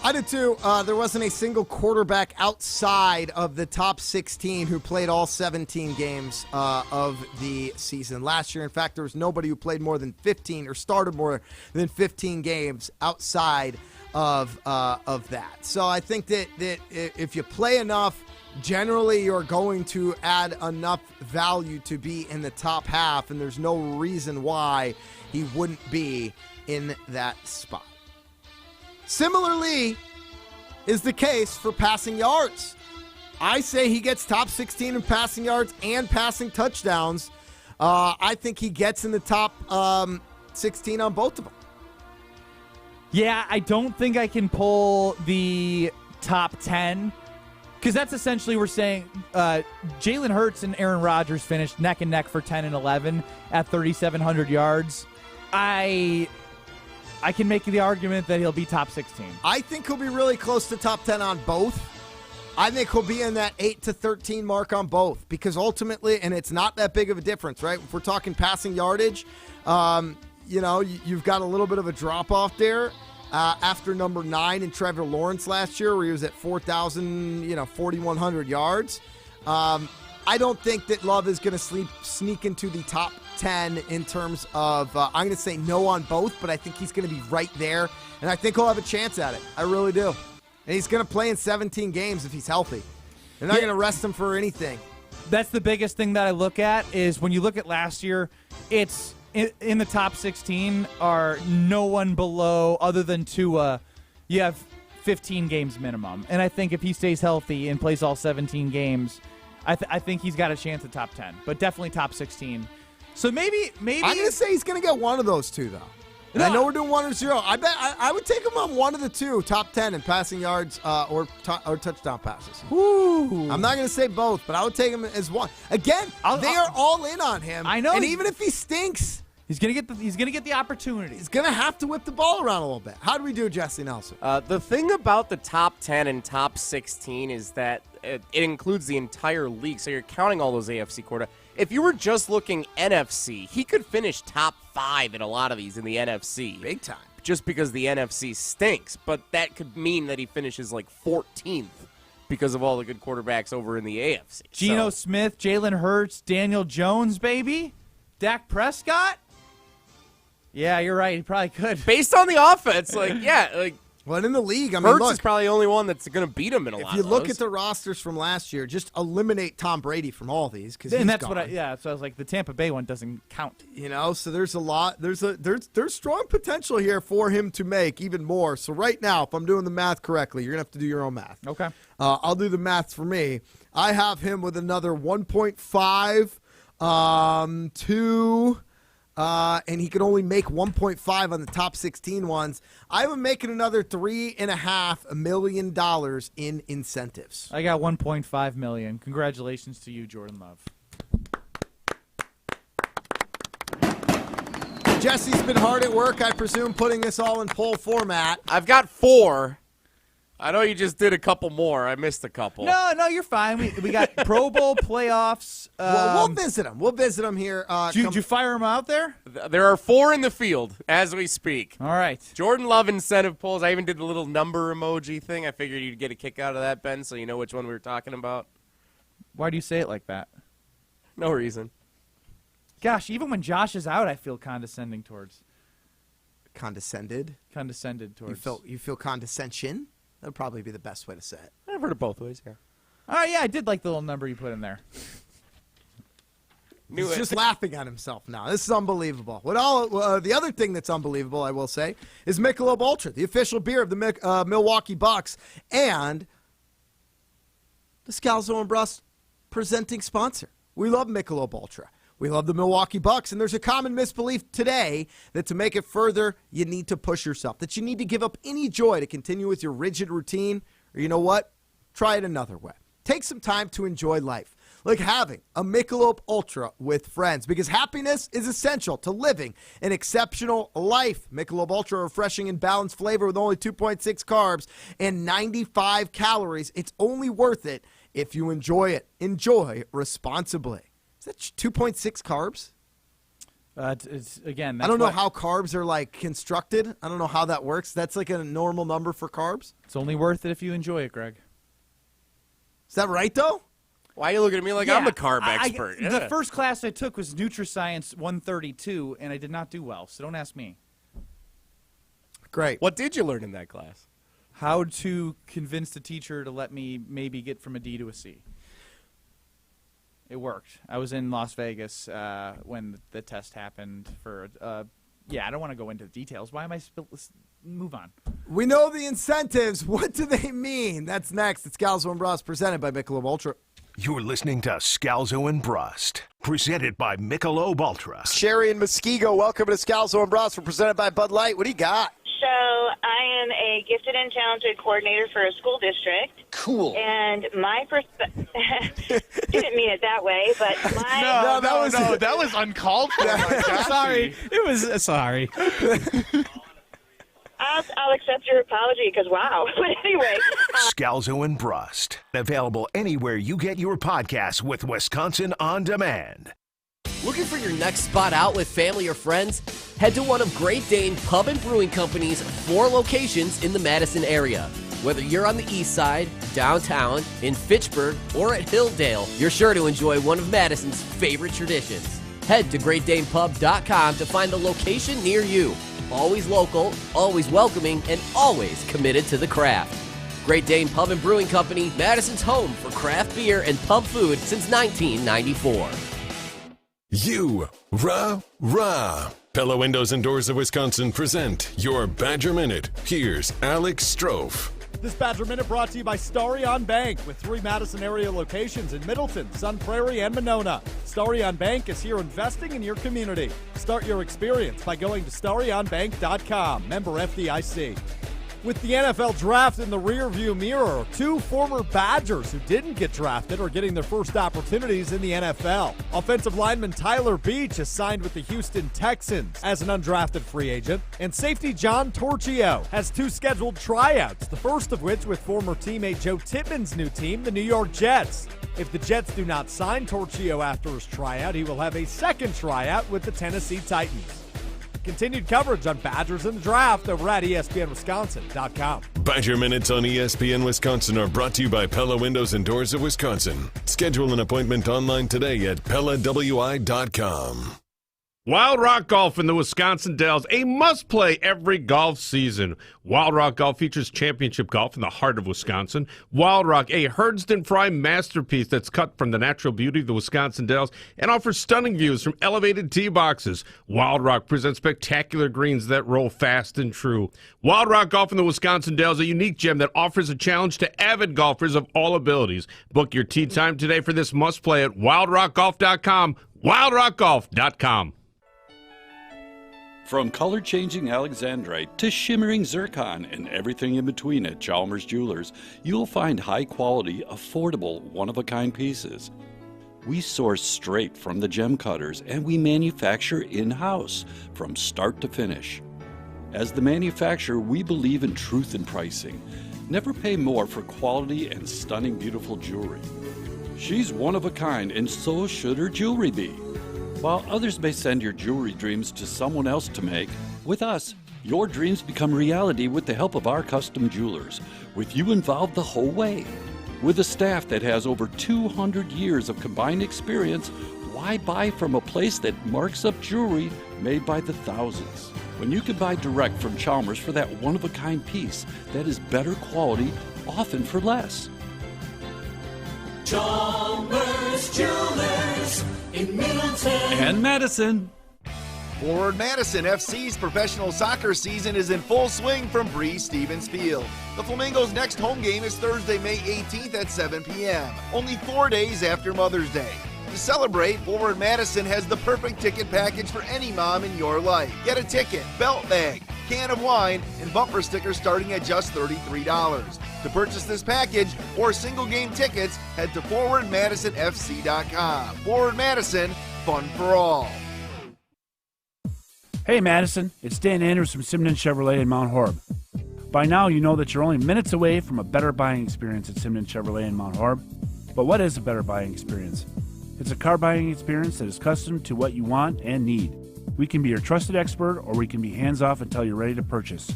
I did too. There wasn't a single quarterback outside of the top 16 who played all 17 games of the season last year. In fact, there was nobody who played more than 15 or started more than 15 games outside of that. So I think that if you play enough, generally you're going to add enough value to be in the top half, and there's no reason why he wouldn't be in that spot. Similarly is the case for passing yards. I say he gets top 16 in passing yards and passing touchdowns. I think he gets in the top 16 on both of them. Yeah, I don't think I can pull the top 10 because that's essentially we're saying Jalen Hurts and Aaron Rodgers finished neck and neck for 10 and 11 at 3,700 yards. I can make the argument that he'll be top 16. I think he'll be really close to top 10 on both. I think he'll be in that 8 to 13 mark on both because ultimately, and it's not that big of a difference, right? If we're talking passing yardage, you've got a little bit of a drop-off there after number 9 in Trevor Lawrence last year where he was at 4,100 yards. I don't think that Love is going to sneak into the top 10 in terms of, I'm going to say no on both, but I think he's going to be right there, and I think he'll have a chance at it. I really do. And he's going to play in 17 games if he's healthy. They're not going to rest him for anything. That's the biggest thing that I look at is when you look at last year, it's in the top 16 are no one below other than Tua. You have 15 games minimum. And I think if he stays healthy and plays all 17 games, I think he's got a chance at top 10, but definitely top 16. So maybe I'm going to say he's going to get one of those two, though. And I know we're doing 1 or 0. I bet I would take him on one of the two, top 10 in passing yards or touchdown passes. Ooh. I'm not going to say both, but I would take him as one. Again, they are all in on him. I know. And even if he stinks, he's going to get the opportunity. He's going to have to whip the ball around a little bit. How do we do, Jesse Nelson? The thing about the top 10 and top 16 is that it includes the entire league. So you're counting all those AFC quarterbacks. If you were just looking NFC, he could finish top 5 in a lot of these in the NFC. Big time. Just because the NFC stinks. But that could mean that he finishes like 14th because of all the good quarterbacks over in the AFC. Geno Smith, Jalen Hurts, Daniel Jones, baby. Dak Prescott? Yeah, you're right. He probably could. Based on the offense, well, in the league, I mean, Hurts look, is probably the only one that's going to beat him in a lot of those. If you look at the rosters from last year, just eliminate Tom Brady from all these because and that's gone. So I was like, the Tampa Bay one doesn't count. So there's a lot. There's strong potential here for him to make even more. So right now, if I'm doing the math correctly, you're gonna have to do your own math. Okay. I'll do the math for me. I have him with another 1.5 to and he could only make 1.5 on the top 16 ones. I have him making another $3.5 million in incentives. I got 1.5 million. Congratulations to you, Jordan Love. Jesse's been hard at work, I presume, putting this all in poll format. I've got 4. I know you just did a couple more. I missed a couple. No, you're fine. We got Pro Bowl playoffs. Well, we'll visit them. We'll visit them here. Did you fire them out there? There are 4 in the field as we speak. All right. Jordan Love incentive polls. I even did the little number emoji thing. I figured you'd get a kick out of that, Ben, so you know which one we were talking about. Why do you say it like that? No reason. Gosh, even when Josh is out, I feel condescending towards. Condescended towards. You feel condescension? That would probably be the best way to say it. I've heard it both ways, yeah. All right, yeah, I did like the little number you put in there. He's just laughing at himself now. This is unbelievable. The other thing that's unbelievable, I will say, is Michelob Ultra, the official beer of the Milwaukee Bucks, and the Scalzo and Brust presenting sponsor. We love Michelob Ultra. We love the Milwaukee Bucks, and there's a common misbelief today that to make it further, you need to push yourself, that you need to give up any joy to continue with your rigid routine, or you know what? Try it another way. Take some time to enjoy life, like having a Michelob Ultra with friends, because happiness is essential to living an exceptional life. Michelob Ultra, refreshing and balanced flavor with only 2.6 carbs and 95 calories. It's only worth it if you enjoy it. Enjoy responsibly. Is that 2.6 carbs? It's again. I don't know how carbs are like constructed. I don't know how that works. That's like a normal number for carbs. It's only worth it if you enjoy it, Greg. Is that right though? Why are you looking at me like I'm the carb expert? The first class I took was NutriScience 132, and I did not do well. So don't ask me. Great. What did you learn in that class? How to convince the teacher to let me maybe get from a D to a C. It worked. I was in Las Vegas when the test happened for, I don't want to go into the details. Why am I move on. We know the incentives. What do they mean? That's next. It's Scalzo and Brust, presented by Michelob Ultra. You're listening to Scalzo and Brust, presented by Michelob Ultra. Sherry and Muskego, welcome to Scalzo and Brust. We're presented by Bud Light. What do you got? So I am a gifted and talented coordinator for a school district. Cool. And my perspective didn't mean it that way, but my that was uncalled for. Sorry, it was sorry. I'll accept your apology because wow. But anyway, Scalzo and Brust, available anywhere you get your podcasts with Wisconsin On Demand. Looking for your next spot out with family or friends? Head to one of Great Dane Pub and Brewing Company's 4 locations in the Madison area. Whether you're on the east side, downtown, in Fitchburg, or at Hilldale, you're sure to enjoy one of Madison's favorite traditions. Head to GreatDanePub.com to find a location near you. Always local, always welcoming, and always committed to the craft. Great Dane Pub and Brewing Company, Madison's home for craft beer and pub food since 1994. You, rah. Pella Windows and Doors of Wisconsin present your Badger Minute. Here's Alex Strofe. This Badger Minute brought to you by Starry on Bank, with 3 Madison area locations in Middleton, Sun Prairie, and Monona. Starry on Bank is here investing in your community. Start your experience by going to starryonbank.com. Member FDIC. With the NFL draft in the rearview mirror, 2 former Badgers who didn't get drafted are getting their first opportunities in the NFL. Offensive lineman Tyler Beach has signed with the Houston Texans as an undrafted free agent, and safety John Torchio has 2 scheduled tryouts, the first of which with former teammate Joe Tippmann's new team, the New York Jets. If the Jets do not sign Torchio after his tryout, he will have a second tryout with the Tennessee Titans. Continued coverage on Badgers in the draft over at ESPNWisconsin.com. Badger Minutes on ESPN Wisconsin are brought to you by Pella Windows and Doors of Wisconsin. Schedule an appointment online today at PellaWI.com. Wild Rock Golf in the Wisconsin Dells, a must-play every golf season. Wild Rock Golf features championship golf in the heart of Wisconsin. Wild Rock, a Herdston Fry masterpiece that's cut from the natural beauty of the Wisconsin Dells and offers stunning views from elevated tee boxes. Wild Rock presents spectacular greens that roll fast and true. Wild Rock Golf in the Wisconsin Dells, a unique gem that offers a challenge to avid golfers of all abilities. Book your tee time today for this must-play at wildrockgolf.com, wildrockgolf.com. From color-changing alexandrite to shimmering zircon and everything in between at Chalmers Jewelers, you'll find high-quality, affordable, one-of-a-kind pieces. We source straight from the gem cutters, and we manufacture in-house from start to finish. As the manufacturer, we believe in truth in pricing. Never pay more for quality and stunning, beautiful jewelry. She's one of a kind, and so should her jewelry be. While others may send your jewelry dreams to someone else to make, with us, your dreams become reality with the help of our custom jewelers, with you involved the whole way. With a staff that has over 200 years of combined experience, why buy from a place that marks up jewelry made by the thousands? When you can buy direct from Chalmers for that one-of-a-kind piece that is better quality, often for less. Chalmers Jewelers in Middleton And Madison. Forward Madison FC's professional soccer season is in full swing from Breeze Stevens Field. The Flamingos' next home game is Thursday, May 18th at 7 p.m., only 4 days after Mother's Day. To celebrate, Forward Madison has the perfect ticket package for any mom in your life. Get a ticket, belt bag, can of wine, and bumper stickers starting at just $33. To purchase this package or single game tickets, head to forwardmadisonfc.com. Forward Madison, fun for all. Hey Madison, it's Dan Andrews from Simon Chevrolet in Mount Horeb. By now you know that you're only minutes away from a better buying experience at Simon Chevrolet in Mount Horeb. But what is a better buying experience? It's a car buying experience that is custom to what you want and need. We can be your trusted expert, or we can be hands-off until you're ready to purchase.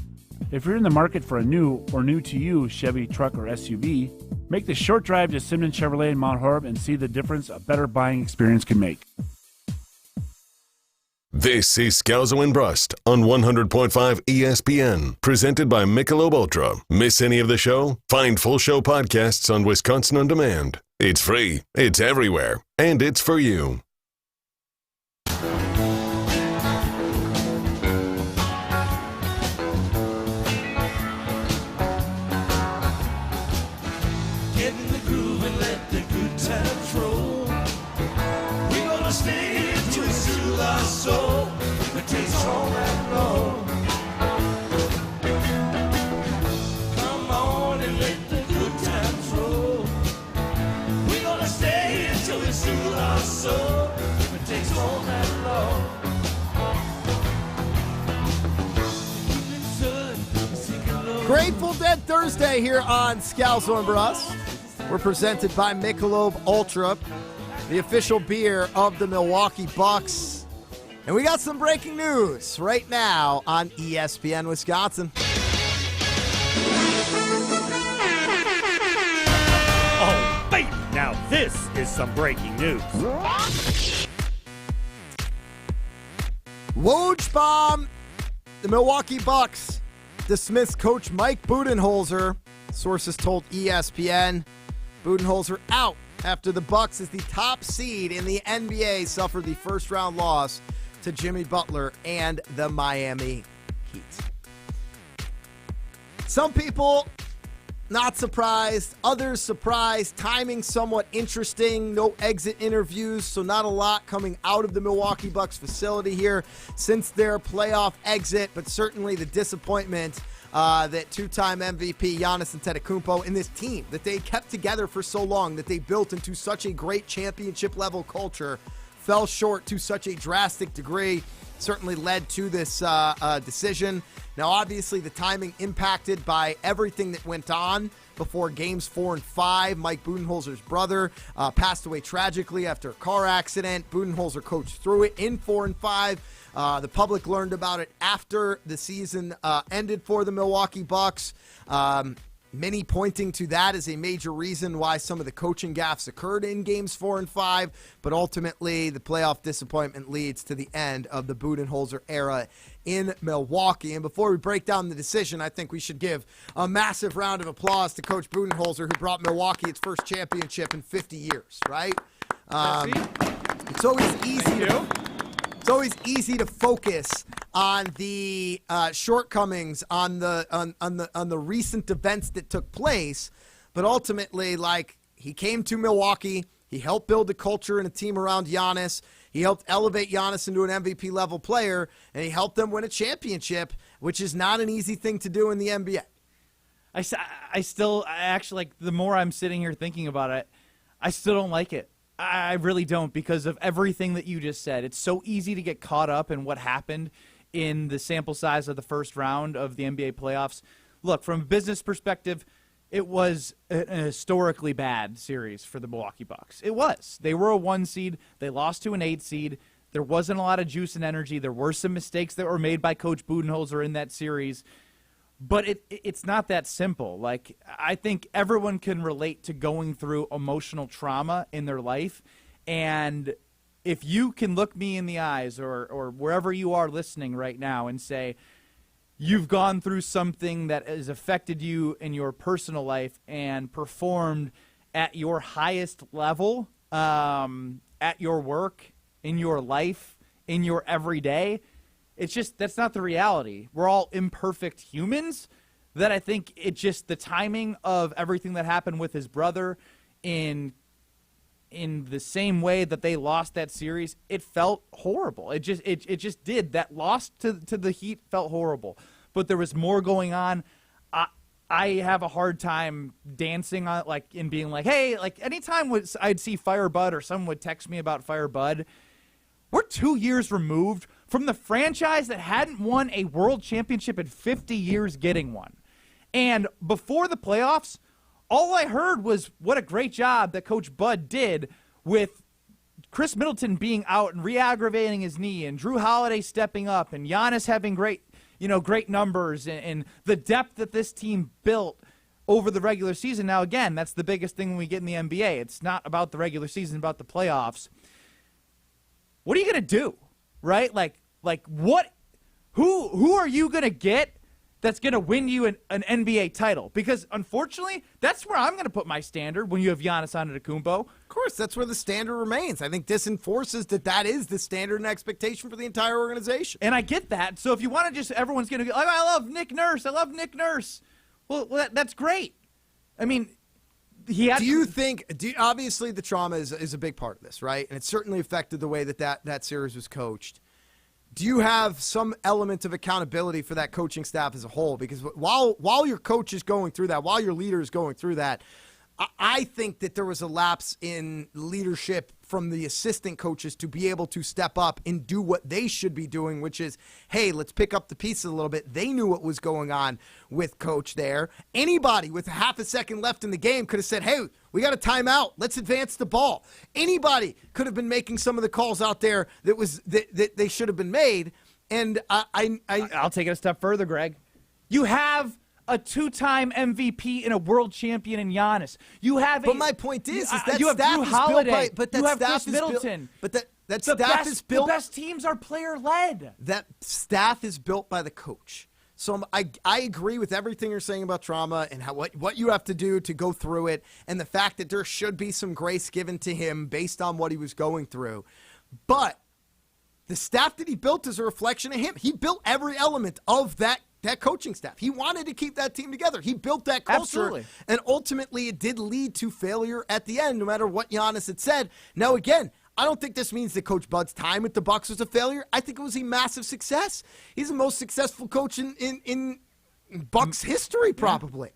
If you're in the market for a new or new-to-you Chevy truck or SUV, make the short drive to Simon Chevrolet in Mount Horeb and see the difference a better buying experience can make. This is Scalzo and Brust on 100.5 ESPN, presented by Michelob Ultra. Miss any of the show? Find full show podcasts on Wisconsin On Demand. It's free, it's everywhere, and it's for you. Get in the groove and let the good times roll. We're gonna stay here till we soothe our soul. It takes all that long. Come on and let the good times roll. We're gonna stay here till we soothe our soul. It takes all that long. Grateful Dead Thursday here on Scalzo and Brust. We're presented by Michelob Ultra, the official beer of the Milwaukee Bucks. And we got some breaking news right now on ESPN Wisconsin. Oh, baby, now this is some breaking news. Woj bomb. The Milwaukee Bucks dismissed coach Mike Budenholzer. Sources told ESPN. Budenholzer out after the Bucks, as the top seed in the NBA, suffered the first-round loss to Jimmy Butler and the Miami Heat. Some people not surprised, others surprised. Timing somewhat interesting. No exit interviews, so not a lot coming out of the Milwaukee Bucks facility here since their playoff exit, but certainly the disappointment that two-time MVP Giannis Antetokounmpo and this team that they kept together for so long, that they built into such a great championship-level culture, fell short to such a drastic degree, certainly led to this decision. Now, obviously, the timing impacted by everything that went on before Games 4 and 5. Mike Budenholzer's brother passed away tragically after a car accident. Budenholzer coached through it in 4 and 5. The public learned about it after the season ended for the Milwaukee Bucks. Many pointing to that as a major reason why some of the coaching gaffes occurred in Games 4 and 5, but ultimately the playoff disappointment leads to the end of the Budenholzer era in Milwaukee. And before we break down the decision, I think we should give a massive round of applause to Coach Budenholzer, who brought Milwaukee its first championship in 50 years, right? It's always easy It's always easy to focus on the shortcomings, on the recent events that took place, but ultimately, like, he came to Milwaukee, He helped build a culture and a team around Giannis. He helped elevate Giannis into an MVP level player, and he helped them win a championship, which is not an easy thing to do in the NBA. I still actually, like, the more I'm sitting here thinking about it, I still don't like it. I really don't, because of everything that you just said. It's so easy to get caught up in what happened in the sample size of the first round of the NBA playoffs. Look, from a business perspective, it was a historically bad series for the Milwaukee Bucks. It was. They were a 1 seed. They lost to an 8 seed. There wasn't a lot of juice and energy. There were some mistakes that were made by Coach Budenholzer in that series. But it's not that simple. Like, I think everyone can relate to going through emotional trauma in their life. And if you can look me in the eyes or wherever you are listening right now and say, you've gone through something that has affected you in your personal life and performed at your highest level, at your work, in your life, in your everyday, it's just, that's not the reality. We're all imperfect humans. That I think it just, the timing of everything that happened with his brother in the same way that they lost that series, it felt horrible. It just did. That loss to the Heat felt horrible. But there was more going on. I have a hard time dancing on it, like, and being like, hey, like, anytime I'd see Fire Bud or someone would text me about Fire Bud, we're 2 years removed from the franchise that hadn't won a world championship in 50 years getting one. And before the playoffs, all I heard was what a great job that Coach Bud did with Chris Middleton being out and re-aggravating his knee, and Drew Holiday stepping up, and Giannis having great numbers, and the depth that this team built over the regular season. Now, again, that's the biggest thing when we get in the NBA. It's not about the regular season, it's about the playoffs. What are you going to do, right? Like what? Who are you going to get that's going to win you an NBA title? Because, unfortunately, that's where I'm going to put my standard when you have Giannis Antetokounmpo. Of course, that's where the standard remains. I think this enforces that is the standard and expectation for the entire organization. And I get that. So if you want to just, everyone's going to go, oh, I love Nick Nurse. I love Nick Nurse. Well, that's great. I mean, obviously the trauma is a big part of this, right? And it certainly affected the way that series was coached. Do you have some element of accountability for that coaching staff as a whole? Because while your coach is going through that, while your leader is going through that, I think that there was a lapse in leadership from the assistant coaches to be able to step up and do what they should be doing, which is, hey, let's pick up the pieces a little bit. They knew what was going on with Coach there. Anybody with half a second left in the game could have said, hey, we got a timeout. Let's advance the ball. Anybody could have been making some of the calls out there that they should have been made. And I'll take it a step further, Greg. You have a 2-time MVP and a world champion in Giannis. But my point is that you have staff Drew is Holiday. built by, but that you have staff Chris is Middleton. Built, but that staff is built. The best teams are player-led. That staff is built by the coach. So I agree with everything you're saying about trauma and what you have to do to go through it, and the fact that there should be some grace given to him based on what he was going through. But the staff that he built is a reflection of him. He built every element of that coaching staff. He wanted to keep that team together. He built that culture. Absolutely. And ultimately it did lead to failure at the end, no matter what Giannis had said. Now, again, I don't think this means that Coach Bud's time with the Bucks was a failure. I think it was a massive success. He's the most successful coach in Bucks history, probably.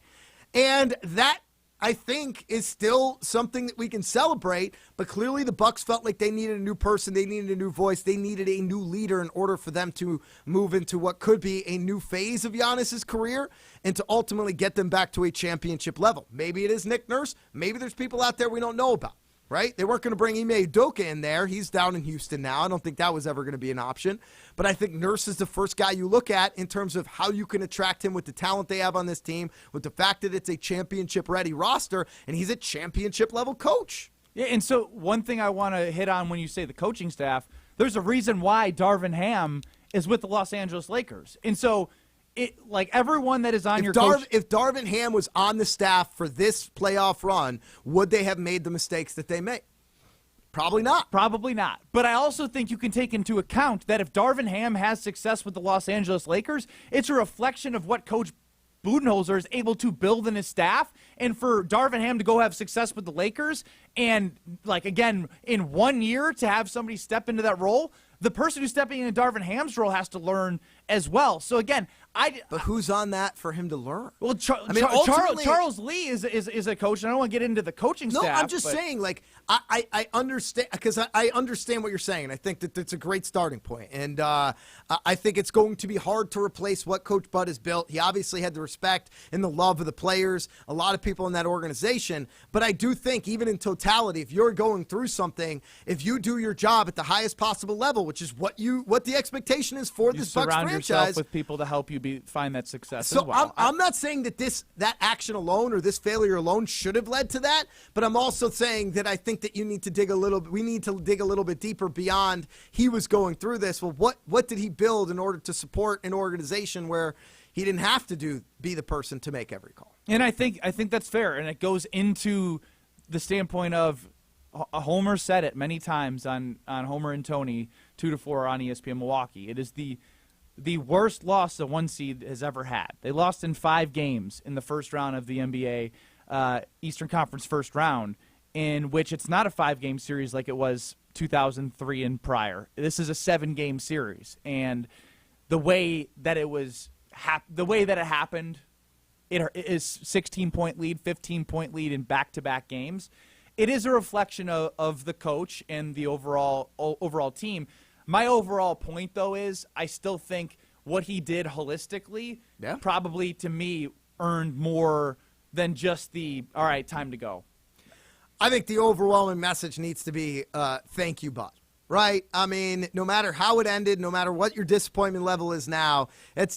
And that, I think, is still something that we can celebrate, but clearly the Bucks felt like they needed a new person, they needed a new voice, they needed a new leader in order for them to move into what could be a new phase of Giannis's career and to ultimately get them back to a championship level. Maybe it is Nick Nurse, maybe there's people out there we don't know about. Right? They weren't going to bring Ime Udoka in there. He's down in Houston now. I don't think that was ever going to be an option. But I think Nurse is the first guy you look at in terms of how you can attract him with the talent they have on this team, with the fact that it's a championship-ready roster, and he's a championship-level coach. Yeah, and so one thing I want to hit on when you say the coaching staff, there's a reason why Darvin Ham is with the Los Angeles Lakers. And so everyone that is on your coach. If Darvin Ham was on the staff for this playoff run, would they have made the mistakes that they made? Probably not. Probably not. But I also think you can take into account that if Darvin Ham has success with the Los Angeles Lakers, it's a reflection of what Coach Budenholzer is able to build in his staff, and for Darvin Ham to go have success with the Lakers, and like again in 1 year to have somebody step into that role, the person who's stepping into Darvin Ham's role has to learn as well. So again, but who's on that for him to learn? Well, Charles Lee is a coach, and I don't want to get into the coaching staff. No, I'm just saying, like, I understand, because I understand what you're saying, and I think that that's a great starting point. And I think it's going to be hard to replace what Coach Bud has built. He obviously had the respect and the love of the players, a lot of people in that organization. But I do think, even in totality, if you're going through something, if you do your job at the highest possible level, which is what the expectation is for this Bucks surround franchise, yourself with people to help you find that success. So as well. I'm not saying that that action alone or this failure alone should have led to that, but I'm also saying that I think that we need to dig a little bit deeper beyond he was going through this. Well, what did he build in order to support an organization where he didn't have to be the person to make every call? And I think that's fair, and it goes into the standpoint of Homer said it many times on Homer and Tony 2-4 on ESPN Milwaukee. It is the worst loss the one seed has ever had. They lost in 5 games in the first round of the NBA Eastern Conference first round, in which it's not a 5-game series like it was 2003 and prior. This is a 7-game series, and the way that it happened, it is 16-point lead, 15-point lead in back-to-back games. It is a reflection of the coach and the overall team. My overall point, though, is I still think what he did holistically probably, to me, earned more than just the, all right, time to go. I think the overwhelming message needs to be thank you, Bud. Right? I mean, no matter how it ended, no matter what your disappointment level is now,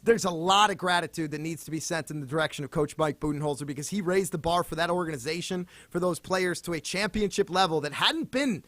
there's a lot of gratitude that needs to be sent in the direction of Coach Mike Budenholzer, because he raised the bar for that organization, for those players, to a championship level that hadn't been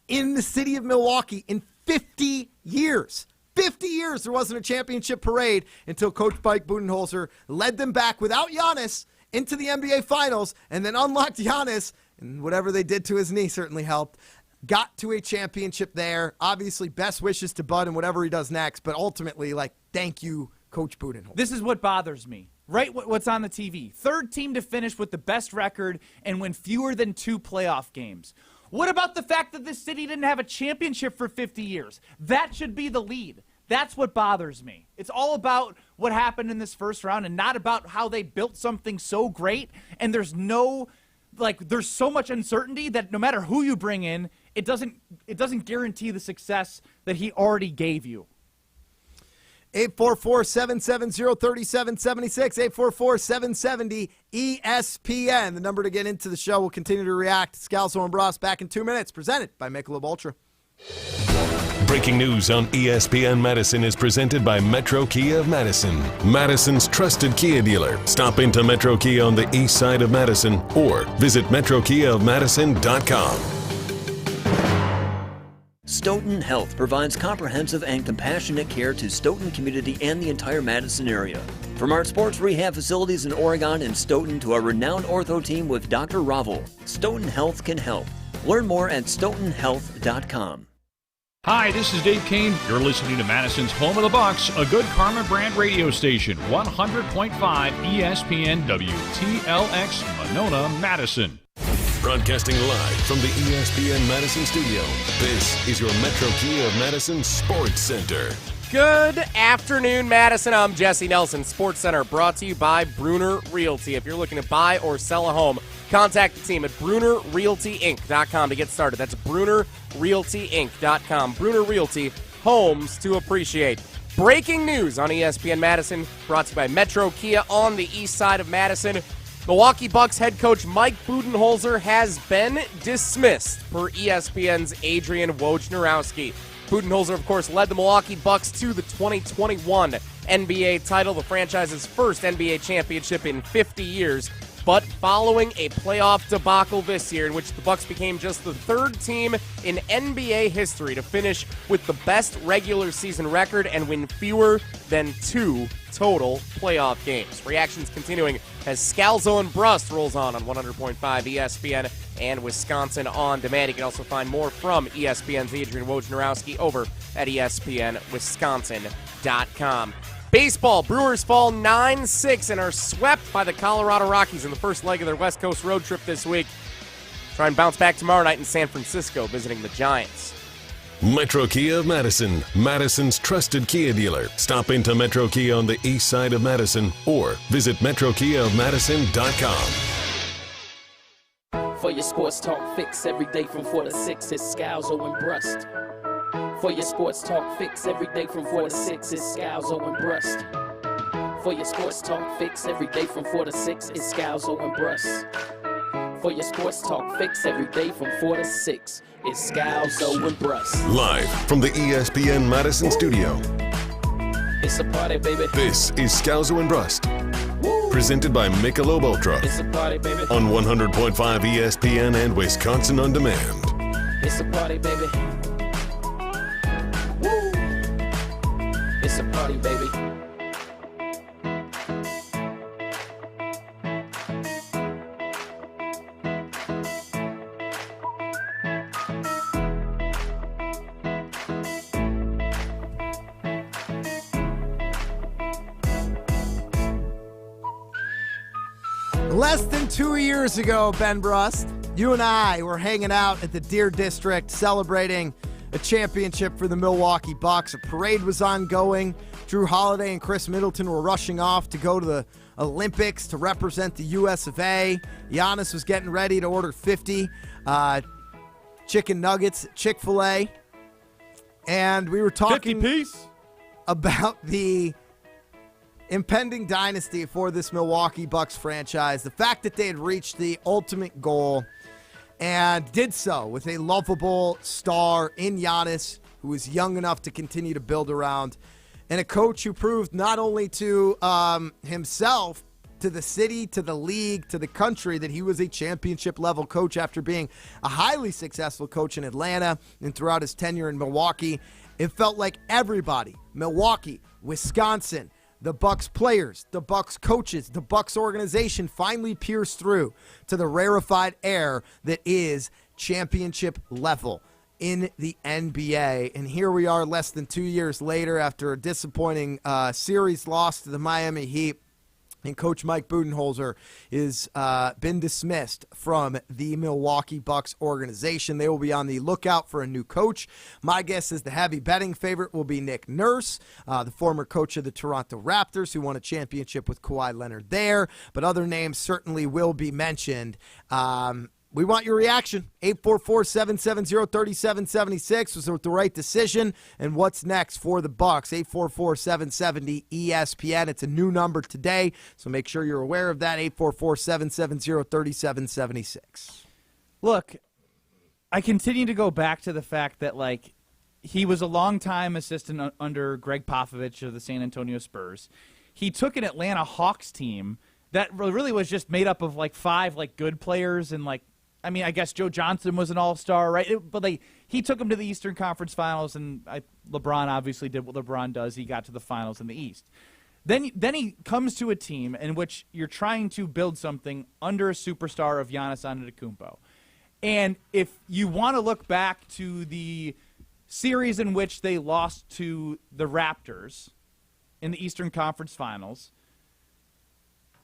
in the city of Milwaukee in 50 years. 50 years there wasn't a championship parade until Coach Mike Budenholzer led them back without Giannis into the NBA Finals, and then unlocked Giannis, and whatever they did to his knee certainly helped. Got to a championship there. Obviously, best wishes to Bud and whatever he does next, but ultimately, thank you, Coach Budenholzer. This is what bothers me. Right, what's on the TV. 3rd team to finish with the best record and win fewer than 2 playoff games. What about the fact that this city didn't have a championship for 50 years? That should be the lead. That's what bothers me. It's all about what happened in this first round and not about how they built something so great, and there's so much uncertainty that no matter who you bring in, it doesn't guarantee the success that he already gave you. 844-770-3776, 844-770-ESPN. The number to get into the show. We'll continue to react to Scalzo and Brust back in 2 minutes. Presented by Michelob Ultra. Breaking news on ESPN Madison is presented by Metro Kia of Madison, Madison's trusted Kia dealer. Stop into Metro Kia on the east side of Madison or visit metrokiaofmadison.com. Stoughton Health provides comprehensive and compassionate care to Stoughton community and the entire Madison area. From our sports rehab facilities in Oregon and Stoughton to our renowned ortho team with Dr. Ravel, Stoughton Health can help. Learn more at stoughtonhealth.com. Hi, this is Dave Kane. You're listening to Madison's Home of the Bucks, a good Karma brand radio station, 100.5 ESPN WTLX Monona, Madison. Broadcasting live from the ESPN Madison studio, this is your Metro Kia of Madison Sports Center. Good afternoon, Madison. I'm Jesse Nelson. Sports Center brought to you by Bruner Realty. If you're looking to buy or sell a home, contact the team at BrunerRealtyInc.com to get started. That's BrunerRealtyInc.com. Bruner Realty, homes to appreciate. Breaking news on ESPN Madison, brought to you by Metro Kia on the east side of Madison. Milwaukee Bucks head coach Mike Budenholzer has been dismissed per ESPN's Adrian Wojnarowski. Budenholzer, of course, led the Milwaukee Bucks to the 2021 NBA title, the franchise's first NBA championship in 50 years. But following a playoff debacle this year in which the Bucks became just the 3rd team in NBA history to finish with the best regular season record and win fewer than 2 total playoff games. Reactions continuing as Scalzo and Brust rolls on 100.5 ESPN and Wisconsin On Demand. You can also find more from ESPN's Adrian Wojnarowski over at ESPNWisconsin.com. Baseball, Brewers fall 9-6 and are swept by the Colorado Rockies in the first leg of their West Coast road trip this week. Try and bounce back tomorrow night in San Francisco, visiting the Giants. Metro Kia of Madison, Madison's trusted Kia dealer. Stop into Metro Kia on the east side of Madison or visit metrokiaofmadison.com. For your sports talk fix every day from 4 to 6, it's Scalzo and Brust. For your sports talk fix every day from 4 to 6, it's Scalzo and Brust. For your sports talk fix every day from 4 to 6, it's Scalzo and Brust. For your sports talk fix every day from 4 to 6, it's Scalzo and Brust. Live from the ESPN Madison studio. It's a party, baby. This is Scalzo and Brust. Presented by Michelob Ultra. It's a party, baby. On 100.5 ESPN and Wisconsin On Demand. It's a party, baby. Woo! It's a party, baby. Less than 2 years ago, Ben Brust, you and I were hanging out at the Deer District celebrating a championship for the Milwaukee Bucks. A parade was ongoing. Drew Holiday and Chris Middleton were rushing off to go to the Olympics to represent the US of A. Giannis was getting ready to order 50 chicken nuggets at Chick-fil-A. And we were talking 50 piece about the impending dynasty for this Milwaukee Bucks franchise. The fact that they had reached the ultimate goal and did so with a lovable star in Giannis, who was young enough to continue to build around, and a coach who proved not only to himself, to the city, to the league, to the country, that he was a championship-level coach after being a highly successful coach in Atlanta and throughout his tenure in Milwaukee. It felt like everybody, Milwaukee, Wisconsin, the Bucks players, the Bucks coaches, the Bucks organization finally pierced through to the rarefied air that is championship level in the NBA. And here we are less than 2 years later after a disappointing series loss to the Miami Heat. And Coach Mike Budenholzer has been dismissed from the Milwaukee Bucks organization. They will be on the lookout for a new coach. My guess is the heavy betting favorite will be Nick Nurse, the former coach of the Toronto Raptors, who won a championship with Kawhi Leonard there. But other names certainly will be mentioned. We want your reaction. 844-770-3776. Was it the right decision? And what's next for the Bucks? 844-770-ESPN. It's a new number today, so make sure you're aware of that. 844-770-3776. Look, I continue to go back to the fact that, like, he was a longtime assistant under Greg Popovich of the San Antonio Spurs. He took an Atlanta Hawks team that really was just made up of, like, 5, like, good players and, like, I mean, I guess Joe Johnson was an all-star, right? But he took him to the Eastern Conference Finals, and LeBron obviously did what LeBron does. He got to the finals in the East. Then he comes to a team in which you're trying to build something under a superstar of Giannis Antetokounmpo. And if you want to look back to the series in which they lost to the Raptors in the Eastern Conference Finals,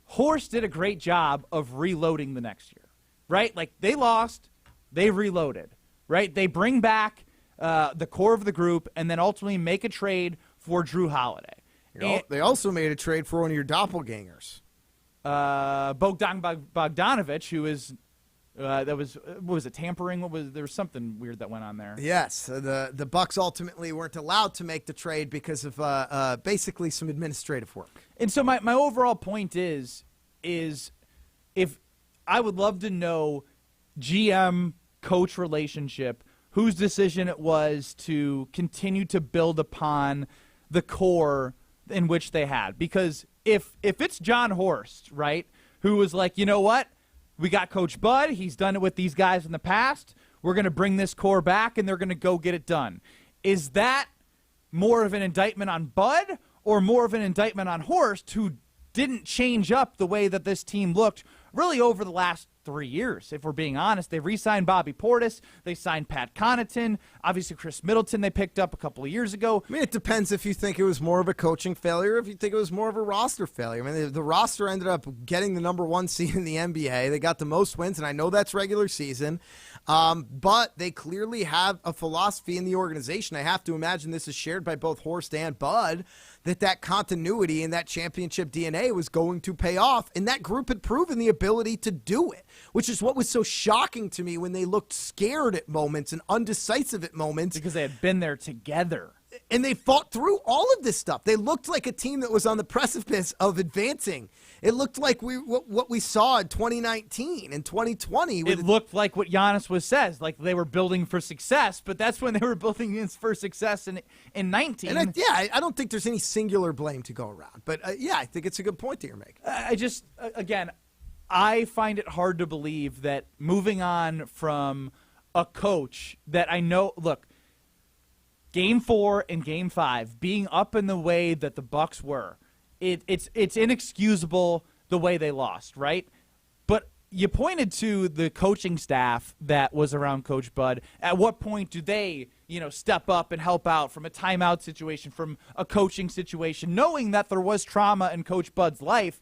Horst did a great job of reloading the next year. Right? Like, they lost, they reloaded, right? They bring back the core of the group and then ultimately make a trade for Drew Holiday. They also made a trade for one of your doppelgangers. Bogdan Bogdanovic, who is, what was it, tampering? There was something weird that went on there. Yes, the Bucks ultimately weren't allowed to make the trade because of basically some administrative work. And so my overall point is if I would love to know GM-coach relationship, whose decision it was to continue to build upon the core in which they had. Because if it's John Horst, right, who was like, you know what, we got Coach Bud, he's done it with these guys in the past, we're going to bring this core back and they're going to go get it done. Is that more of an indictment on Bud or more of an indictment on Horst, who didn't change up the way that this team looked really over the last 3 years, if we're being honest. They re-signed Bobby Portis. They signed Pat Connaughton. Obviously, Chris Middleton they picked up a couple of years ago. I mean, it depends if you think it was more of a coaching failure or if you think it was more of a roster failure. I mean, the roster ended up getting the number 1 seed in the NBA. They got the most wins, and I know that's regular season. But they clearly have a philosophy in the organization. I have to imagine this is shared by both Horst and Bud, that continuity and that championship DNA was going to pay off, and that group had proven the ability to do it, which is what was so shocking to me when they looked scared at moments and undecisive at moments. Because they had been there together. And they fought through all of this stuff. They looked like a team that was on the precipice of advancing. It looked like what we saw in 2019 and 2020. It looked like what Giannis says, like they were building for success, but that's when they were building for success in 19. And I don't think there's any singular blame to go around. But, I think it's a good point that you're making. I find it hard to believe that moving on from a coach that I know, look, Game 4 and Game 5 being up in the way that the Bucks were, it's inexcusable the way they lost, right? But you pointed to the coaching staff that was around Coach Bud. At what point do they, step up and help out from a timeout situation, from a coaching situation, knowing that there was trauma in Coach Bud's life?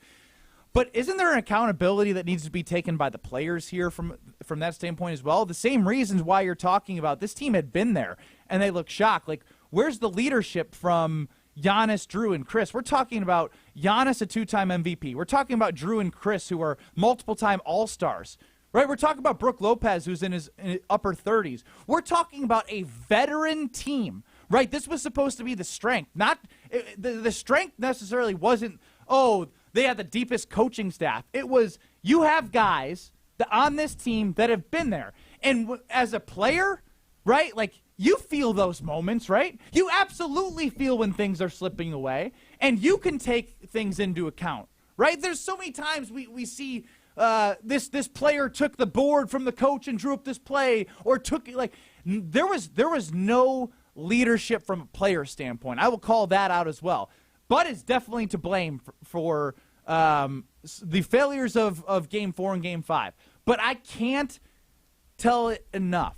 But isn't there an accountability that needs to be taken by the players here from that standpoint as well? The same reasons why you're talking about this team had been there, and they look shocked. Like, where's the leadership from Giannis, Drew, and Chris? We're talking about Giannis, a 2-time MVP. We're talking about Drew and Chris, who are multiple-time All-Stars. Right? We're talking about Brook Lopez, who's in his upper 30s. We're talking about a veteran team. Right? This was supposed to be the strength. The strength necessarily wasn't, they had the deepest coaching staff. It was, you have guys on this team that have been there. And as a player, right, like, you feel those moments, right? You absolutely feel when things are slipping away, and you can take things into account, right? There's so many times we see this player took the board from the coach and drew up this play, or there was no leadership from a player standpoint. I will call that out as well. Bud is definitely to blame for the failures of Game 4 and Game 5. But I can't tell it enough.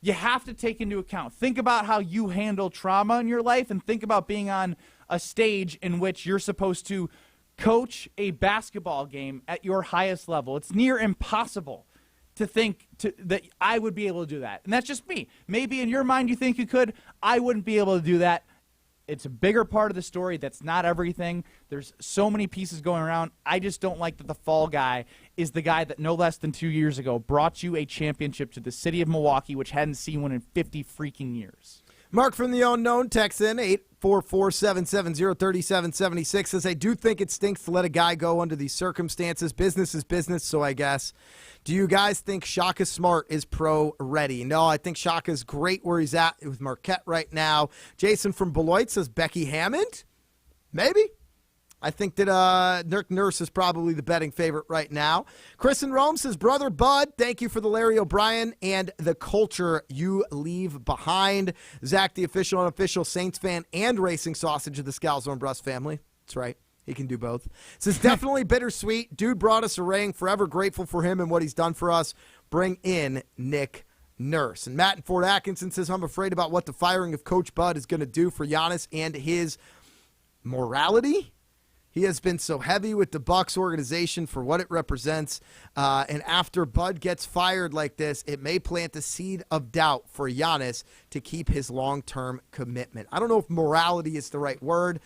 You have to take into account. Think about how you handle trauma in your life, and think about being on a stage in which you're supposed to coach a basketball game at your highest level. It's near impossible to think that I would be able to do that. And that's just me. Maybe in your mind you think you could. I wouldn't be able to do that. It's a bigger part of the story. That's not everything. There's so many pieces going around. I just don't like that the fall guy is the guy that no less than 2 years ago brought you a championship to the city of Milwaukee, which hadn't seen one in 50 freaking years. Mark from the unknown texts in 844-770-3776 says, I do think it stinks to let a guy go under these circumstances. Business is business, so I guess. Do you guys think Shaka Smart is pro-ready? No, I think Shaka's great where he's at with Marquette right now. Jason from Beloit says Becky Hammond? Maybe. I think that Nick Nurse is probably the betting favorite right now. Chris in Rome says, Brother Bud, thank you for the Larry O'Brien and the culture you leave behind. Zach, the official and unofficial Saints fan and racing sausage of the Scalzo and Brust family. That's right. He can do both. Says, definitely bittersweet. Dude brought us a ring. Forever grateful for him and what he's done for us. Bring in Nick Nurse. And Matt in Fort Atkinson says, I'm afraid about what the firing of Coach Bud is going to do for Giannis and his morality. He has been so heavy with the Bucks organization for what it represents. And after Bud gets fired like this, it may plant a seed of doubt for Giannis to keep his long-term commitment. I don't know if morality is the right word.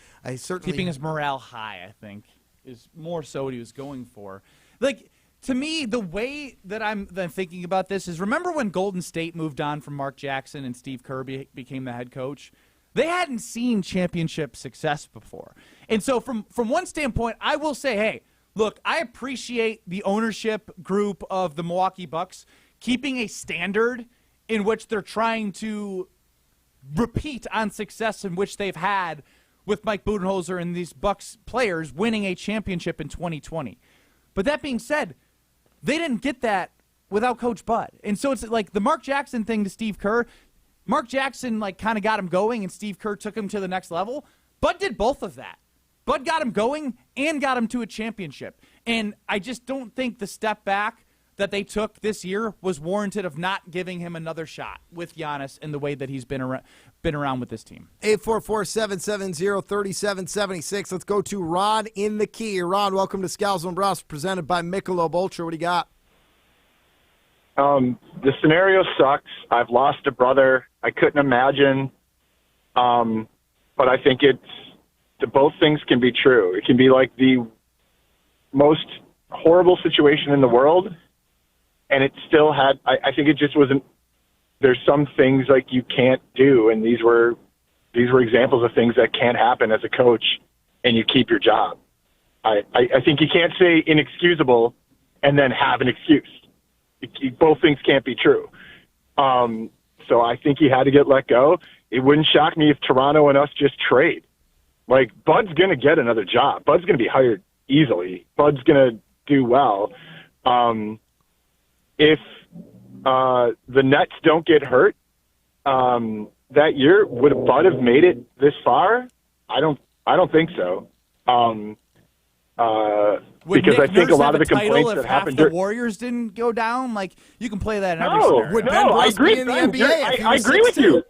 Keeping his morale high, I think, is more so what he was going for. Like, to me, the way that I'm thinking about this is, remember when Golden State moved on from Mark Jackson and Steve Kerr became the head coach? They hadn't seen championship success before. And so from one standpoint, I will say, hey, look, I appreciate the ownership group of the Milwaukee Bucks keeping a standard in which they're trying to repeat on success in which they've had with Mike Budenholzer and these Bucks players winning a championship in 2020. But that being said, they didn't get that without Coach Bud. And so it's like the Mark Jackson thing to Steve Kerr. Mark Jackson kind of got him going, and Steve Kerr took him to the next level. Bud did both of that. Bud got him going and got him to a championship. And I just don't think the step back that they took this year was warranted of not giving him another shot with Giannis in the way that he's been around with this team. 844-770-3776. Let's go to Ron in the Key. Ron, welcome to Scalzo and Brust, presented by Michelob Ultra. What do you got? The scenario sucks. I've lost a brother. I couldn't imagine. But I think both things can be true. It can be like the most horrible situation in the world, and it still had, I think it just wasn't, there's some things like you can't do, and these were examples of things that can't happen as a coach, and you keep your job. I think you can't say inexcusable and then have an excuse. Both things can't be true. So I think he had to get let go. It wouldn't shock me if Toronto and us just trade. Like, Bud's going to get another job. Bud's going to be hired easily. Bud's going to do well. If the Nets don't get hurt that year, would Bud have made it this far? I don't think so. Because I think a lot of the complaints that happened. The Warriors didn't go down. Like, you can play that in every scenario. I agree. I agree with you.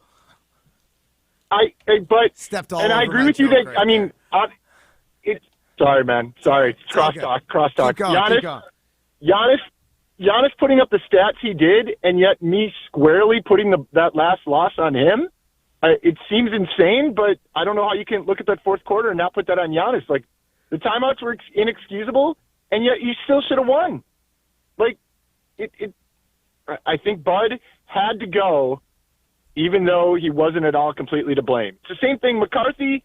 I agree with you that I mean, sorry, man. Sorry, it's crosstalk. Giannis putting up the stats he did, and yet me squarely putting that last loss on him. It seems insane, but I don't know how you can look at that fourth quarter and not put that on Giannis. Like, the timeouts were inexcusable, and yet you still should have won. Like, I think Bud had to go, even though he wasn't at all completely to blame. It's the same thing. McCarthy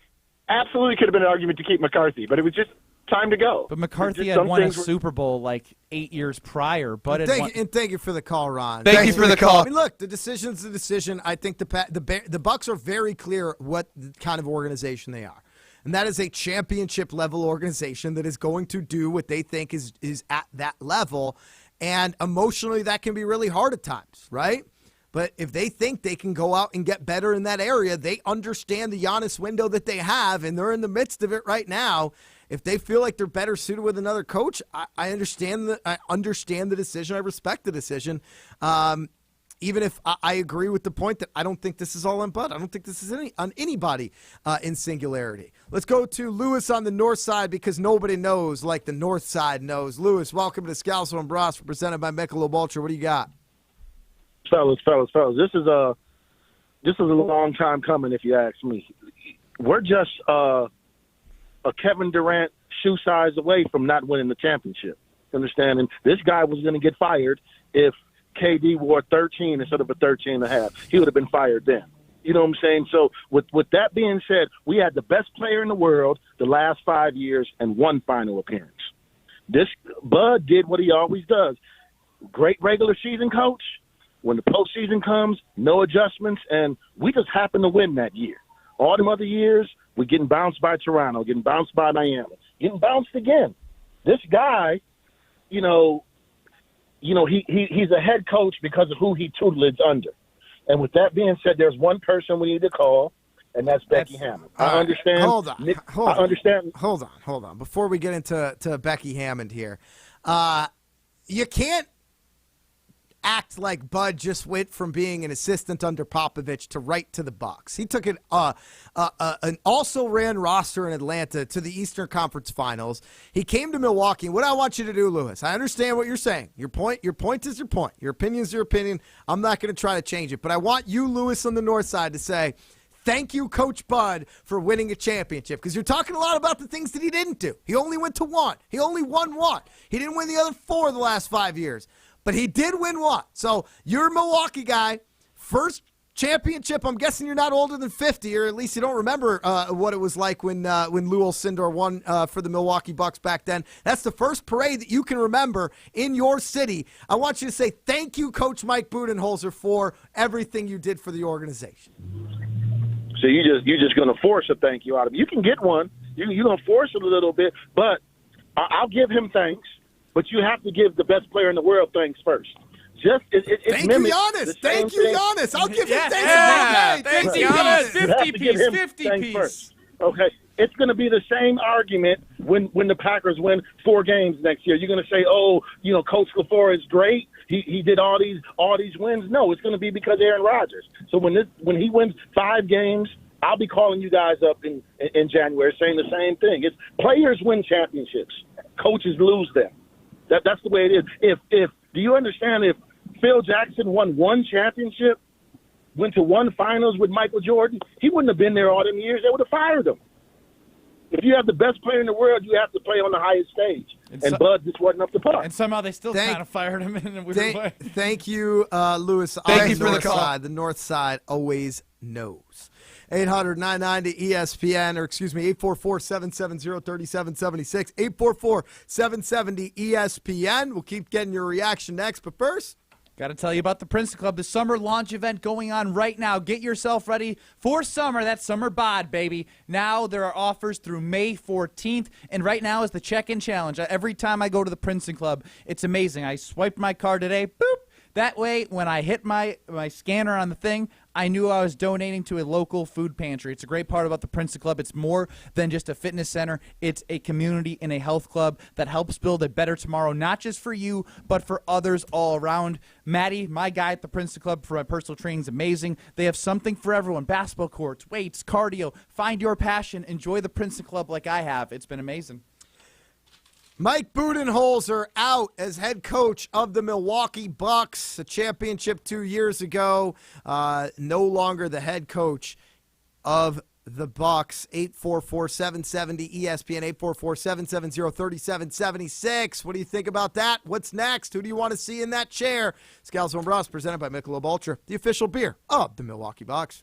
absolutely could have been an argument to keep McCarthy, but it was just time to go. But McCarthy had won a Super Bowl like 8 years prior. But thank you for the call, Ron. Thank you for the call. I mean, look, the decision's the decision. I think the Bucks are very clear what kind of organization they are. And that is a championship-level organization that is going to do what they think is at that level. And emotionally, that can be really hard at times, right? But if they think they can go out and get better in that area, they understand the Giannis window that they have, and they're in the midst of it right now. If they feel like they're better suited with another coach, I understand the decision. I respect the decision. Even if I agree with the point that I don't think this is all on Bud. I don't think this is on anybody in singularity. Let's go to Lewis on the north side because nobody knows like the north side knows. Lewis, welcome to Scalzo and Brust, presented by Michelob Ultra. What do you got? Fellas. This is a long time coming, if you ask me. We're just a Kevin Durant shoe size away from not winning the championship. Understand? And this guy was going to get fired if KD wore 13 instead of a 13.5. He would have been fired then. You know what I'm saying? So with that being said, we had the best player in the world the last 5 years and one final appearance. This Bud did what he always does. Great regular season coach. When the postseason comes, no adjustments, and we just happened to win that year. All them other years, we're getting bounced by Toronto, getting bounced by Miami, getting bounced again. This guy, he's a head coach because of who he tutelaged under. And with that being said, there's one person we need to call, and that's Becky Hammond. I understand. Hold on. I understand. Hold on. Before we get into Becky Hammond here, you can't act like Bud just went from being an assistant under Popovich to right to the Bucks. He took an also-ran roster in Atlanta to the Eastern Conference Finals. He came to Milwaukee. What I want you to do, Lewis, I understand what you're saying. Your point is your point. Your opinion is your opinion. I'm not going to try to change it. But I want you, Lewis, on the north side to say, thank you, Coach Bud, for winning a championship. Because you're talking a lot about the things that he didn't do. He only went to one. He only won one. He didn't win the other 4 the last 5 years. But he did win one. So you're a Milwaukee guy. First championship. I'm guessing you're not older than 50, or at least you don't remember what it was like when Lou Alcindor won for the Milwaukee Bucks back then. That's the first parade that you can remember in your city. I want you to say thank you, Coach Mike Budenholzer, for everything you did for the organization. So you're just going to force a thank you out of him. You can get one. You're going to force it a little bit, but I'll give him thanks. But you have to give the best player in the world thanks first. Thank you, Giannis. Thank you, Giannis. I'll give him thanks. Thanks, Giannis. 50 piece. First. Okay. It's going to be the same argument when the Packers win 4 games next year. You're going to say, oh, Coach LaFleur is great. He did all these wins. No, it's going to be because Aaron Rodgers. So when he wins 5 games, I'll be calling you guys up in January saying the same thing. It's players win championships, coaches lose them. That's the way it is. Do you understand if Phil Jackson won 1 championship, went to 1 finals with Michael Jordan, he wouldn't have been there all them years. They would have fired him. If you have the best player in the world, you have to play on the highest stage. And Bud just wasn't up to par. And somehow they still kind of fired him in a weird way. Thank you, Lewis. Thank you for the call. The North Side always knows. 800-990-ESPN, or excuse me, 844-770-3776, 844-770-ESPN. We'll keep getting your reaction next, but first, got to tell you about the Princeton Club, the summer launch event going on right now. Get yourself ready for summer. That's summer bod, baby. Now there are offers through May 14th, and right now is the check-in challenge. Every time I go to the Princeton Club, it's amazing. I swiped my card today, boop. That way, when I hit my scanner on the thing, I knew I was donating to a local food pantry. It's a great part about the Princeton Club. It's more than just a fitness center. It's a community and a health club that helps build a better tomorrow, not just for you, but for others all around. Maddie, my guy at the Princeton Club for my personal training, is amazing. They have something for everyone. Basketball courts, weights, cardio. Find your passion. Enjoy the Princeton Club like I have. It's been amazing. Mike Budenholzer out as head coach of the Milwaukee Bucks, a championship 2 years ago. No longer the head coach of the Bucks. 844-770-ESPN, 844-770-3776. What do you think about that? What's next? Who do you want to see in that chair? Scalzo and Brust, presented by Michelob Ultra, the official beer of the Milwaukee Bucks.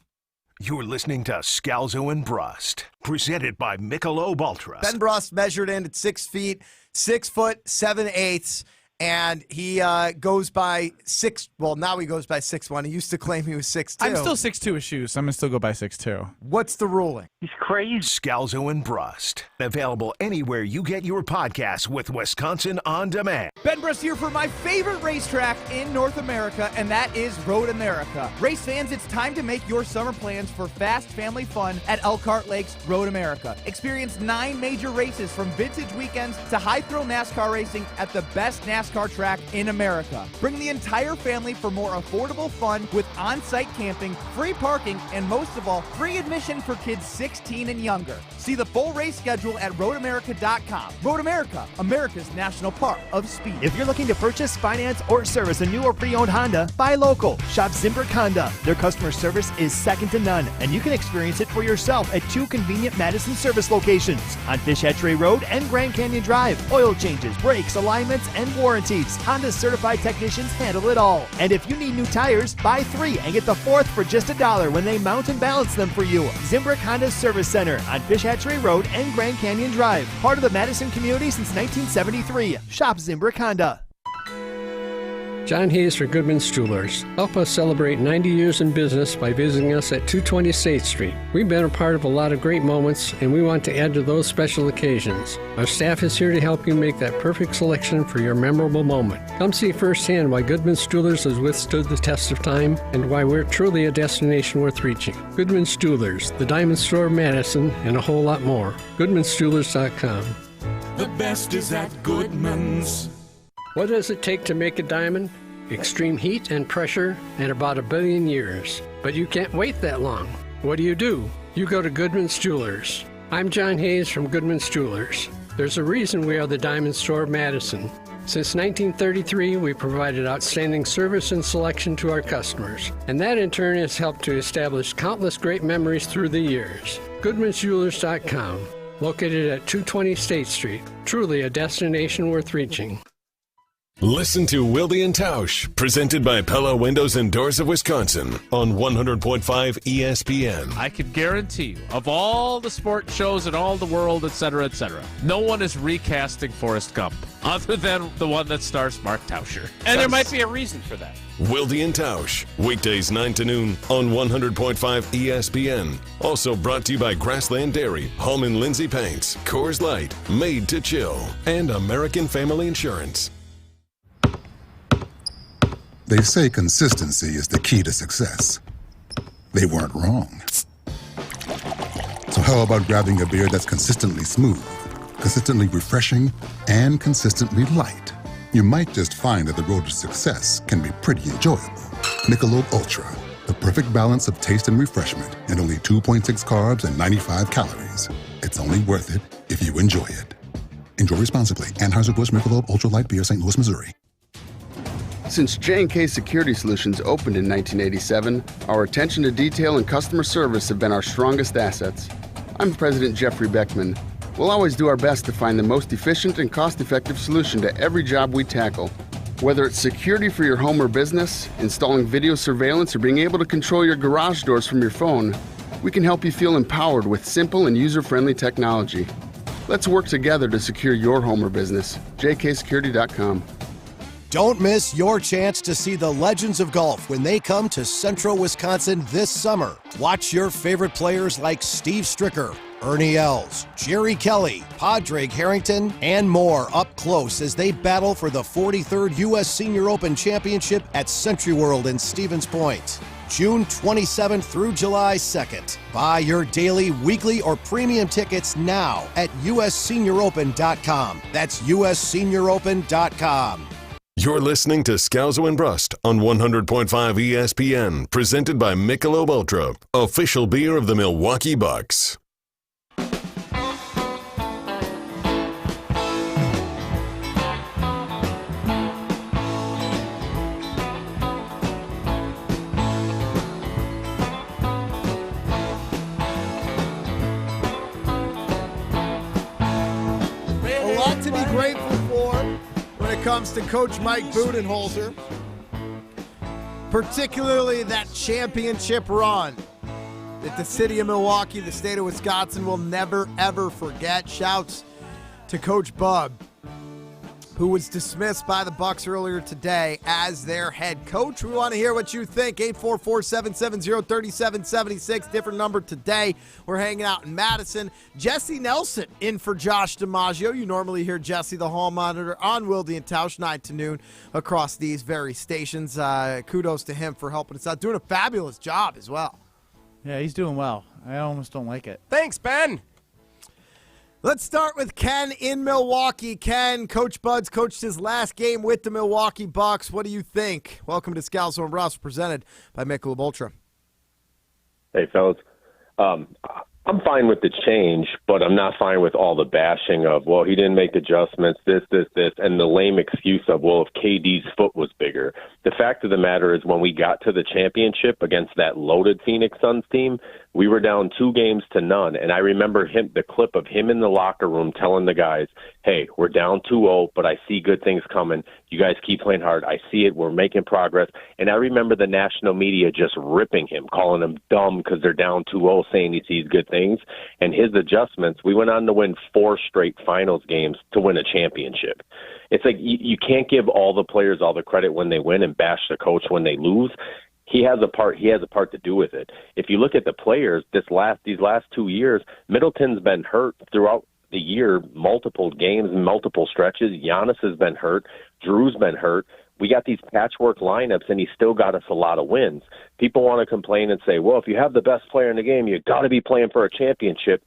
You're listening to Scalzo and Brust, presented by Michelob Ultra. Ben Brust measured in at 6 feet, 6 foot 7/8, and he goes by 6. Well, now he goes by 6'1". He used to claim he was 6'2". I'm still 6'2" with shoes, so I'm going to still go by 6'2". What's the ruling? He's crazy. Scalzo and Brust, available anywhere you get your podcasts with Wisconsin On Demand. Ben Brust here for my favorite racetrack in North America, and that is Road America. Race fans, it's time to make your summer plans for fast family fun at Elkhart Lakes Road America. Experience 9 major races from vintage weekends to high-thrill NASCAR racing at the best NASCAR track in America. Bring the entire family for more affordable fun with on-site camping, free parking, and most of all, free admission for kids 16 and younger. See the full race schedule at roadamerica.com. Road America, America's national park of speed. If you're looking to purchase, finance, or service a new or pre-owned Honda, buy local. Shop Zimbrick Honda. Their customer service is second to none, and you can experience it for yourself at 2 convenient Madison service locations on Fish Hatchery Road and Grand Canyon Drive. Oil changes, brakes, alignments, and warranties. Honda's certified technicians handle it all. And if you need new tires, buy 3 and get the 4th for just $1 when they mount and balance them for you. Zimbrick Honda Service Center on Fish Hatchery Road and Grand Canyon Drive. Part of the Madison community since 1973. Shop Zimbrick Honda. John Hayes for Goodman's Jewelers. Help us celebrate 90 years in business by visiting us at 220 State Street. We've been a part of a lot of great moments, and we want to add to those special occasions. Our staff is here to help you make that perfect selection for your memorable moment. Come see firsthand why Goodman's Jewelers has withstood the test of time and why we're truly a destination worth reaching. Goodman's Jewelers, the Diamond Store of Madison, and a whole lot more. Goodman'sJewelers.com. The best is at Goodman's. What does it take to make a diamond? Extreme heat and pressure and about 1 billion years. But you can't wait that long. What do? You go to Goodman's Jewelers. I'm John Hayes from Goodman's Jewelers. There's a reason we are the Diamond Store of Madison. Since 1933, we provided outstanding service and selection to our customers, and that in turn has helped to establish countless great memories through the years. Goodman'sJewelers.com, located at 220 State Street. Truly a destination worth reaching. Listen to Wilde and Tausch, presented by Pella Windows and Doors of Wisconsin on 100.5 ESPN. I can guarantee you, of all the sport shows in all the world, etc., no one is recasting Forrest Gump other than the one that stars Mark Tauscher. And there might be a reason for that. Wilde and Tausch, weekdays 9 to noon on 100.5 ESPN. Also brought to you by Grassland Dairy, Home and Lindsay Paints, Coors Light, Made to Chill, and American Family Insurance. They say consistency is the key to success. They weren't wrong. So how about grabbing a beer that's consistently smooth, consistently refreshing, and consistently light? You might just find that the road to success can be pretty enjoyable. Michelob Ultra, the perfect balance of taste and refreshment, and only 2.6 carbs and 95 calories. It's only worth it if you enjoy it. Enjoy responsibly. Anheuser-Busch Michelob Ultra Light Beer, St. Louis, Missouri. Since J&K Security Solutions opened in 1987, our attention to detail and customer service have been our strongest assets. I'm President Jeffrey Beckman. We'll always do our best to find the most efficient and cost-effective solution to every job we tackle. Whether it's security for your home or business, installing video surveillance, or being able to control your garage doors from your phone, we can help you feel empowered with simple and user-friendly technology. Let's work together to secure your home or business. jksecurity.com. Don't miss your chance to see the legends of golf when they come to Central Wisconsin this summer. Watch your favorite players like Steve Stricker, Ernie Els, Jerry Kelly, Padraig Harrington, and more up close as they battle for the 43rd U.S. Senior Open Championship at Century World in Stevens Point. June 27th through July 2nd. Buy your daily, weekly, or premium tickets now at ussenioropen.com. That's ussenioropen.com. You're listening to Scalzo and Brust on 100.5 ESPN, presented by Michelob Ultra, official beer of the Milwaukee Bucks. A lot to be grateful for when it comes to Coach Mike Budenholzer, particularly that championship run that the city of Milwaukee, the state of Wisconsin will never, ever forget. Shouts to Coach Bub, who was dismissed by the Bucks earlier today as their head coach. We want to hear what you think. 844-770-3776. Different number today. We're hanging out in Madison. Jesse Nelson in for Josh DiMaggio. You normally hear Jesse, the hall monitor, on Wilde and Tausch, 9 to noon across these very stations. Kudos to him for helping us out. Doing a fabulous job as well. Yeah, he's doing well. I almost don't like it. Thanks, Ben. Let's start with Ken in Milwaukee. Ken, Coach Bud's coached his last game with the Milwaukee Bucks. What do you think? Welcome to Scalzo and Brust, presented by Michelob Ultra. Hey, fellas. I'm fine with the change, but I'm not fine with all the bashing of, well, he didn't make adjustments, this, and the lame excuse of, well, if KD's foot was bigger. The fact of the matter is when we got to the championship against that loaded Phoenix Suns team, we were down 2-0, and I remember the clip of him in the locker room telling the guys, hey, we're down 2-0, but I see good things coming. You guys keep playing hard. I see it. We're making progress. And I remember the national media just ripping him, calling him dumb because they're down 2-0, saying he sees good things. And his adjustments, we went on to win 4 straight finals games to win a championship. It's like you can't give all the players all the credit when they win and bash the coach when they lose. He has a part to do with it. If you look at the players these last 2 years, Middleton's been hurt throughout the year, multiple games, multiple stretches. Giannis has been hurt. Drew's been hurt. We got these patchwork lineups, and he still got us a lot of wins. People want to complain and say, well, if you have the best player in the game, you got to be playing for a championship.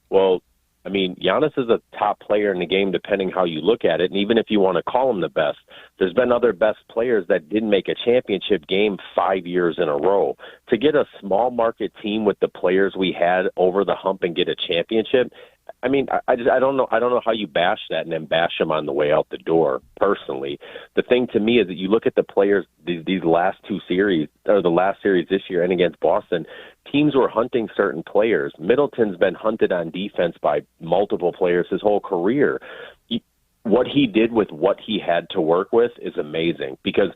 Well, I mean, Giannis is a top player in the game depending how you look at it, and even if you want to call him the best, there's been other best players that didn't make a championship game 5 years in a row. To get a small market team with the players we had over the hump and get a championship, I mean, I don't know how you bash that and then bash them on the way out the door. Personally, the thing to me is that you look at the players these last 2 series, or the last series this year and against Boston, teams were hunting certain players. Middleton's been hunted on defense by multiple players his whole career. What he did with what he had to work with is amazing because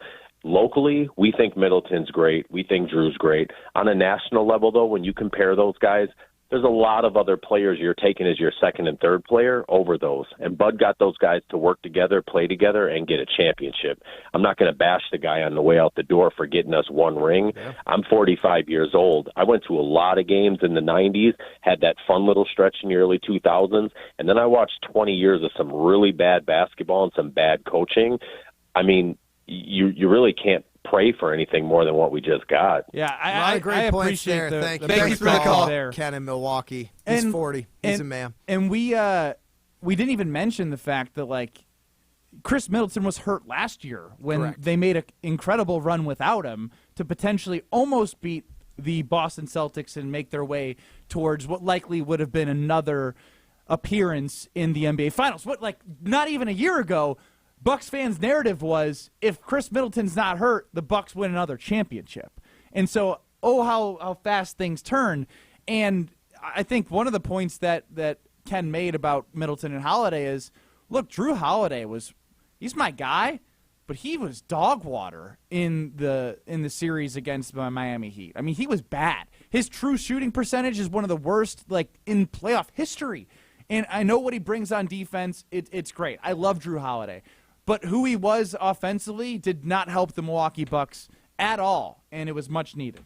locally, we think Middleton's great. We think Drew's great. On a national level, though, when you compare those guys, there's a lot of other players you're taking as your second and third player over those. And Bud got those guys to work together, play together, and get a championship. I'm not going to bash the guy on the way out the door for getting us 1 ring. Yeah. I'm 45 years old. I went to a lot of games in the 90s, had that fun little stretch in the early 2000s, and then I watched 20 years of some really bad basketball and some bad coaching. I mean, you really can't pray for anything more than what we just got. Yeah, A lot of great points appreciate there. the Thank you. thank Thanks you for the call, there. Ken in Milwaukee. He's 40. He's a man. And we didn't even mention the fact that, like, Chris Middleton was hurt last year when Correct. they made an incredible run without him to potentially almost beat the Boston Celtics and make their way towards what likely would have been another appearance in the NBA Finals. What, like, not even a year ago, Bucks fans' narrative was, if Chris Middleton's not hurt, the Bucks win another championship. And so, how fast things turn. And I think one of the points that Ken made about Middleton and Holiday is, look, Drew Holiday he's my guy, but he was dog water in the series against the Miami Heat. I mean, he was bad. His true shooting percentage is one of the worst, like, in playoff history. And I know what he brings on defense. It's great. I love Drew Holiday. But who he was offensively did not help the Milwaukee Bucks at all, and it was much needed.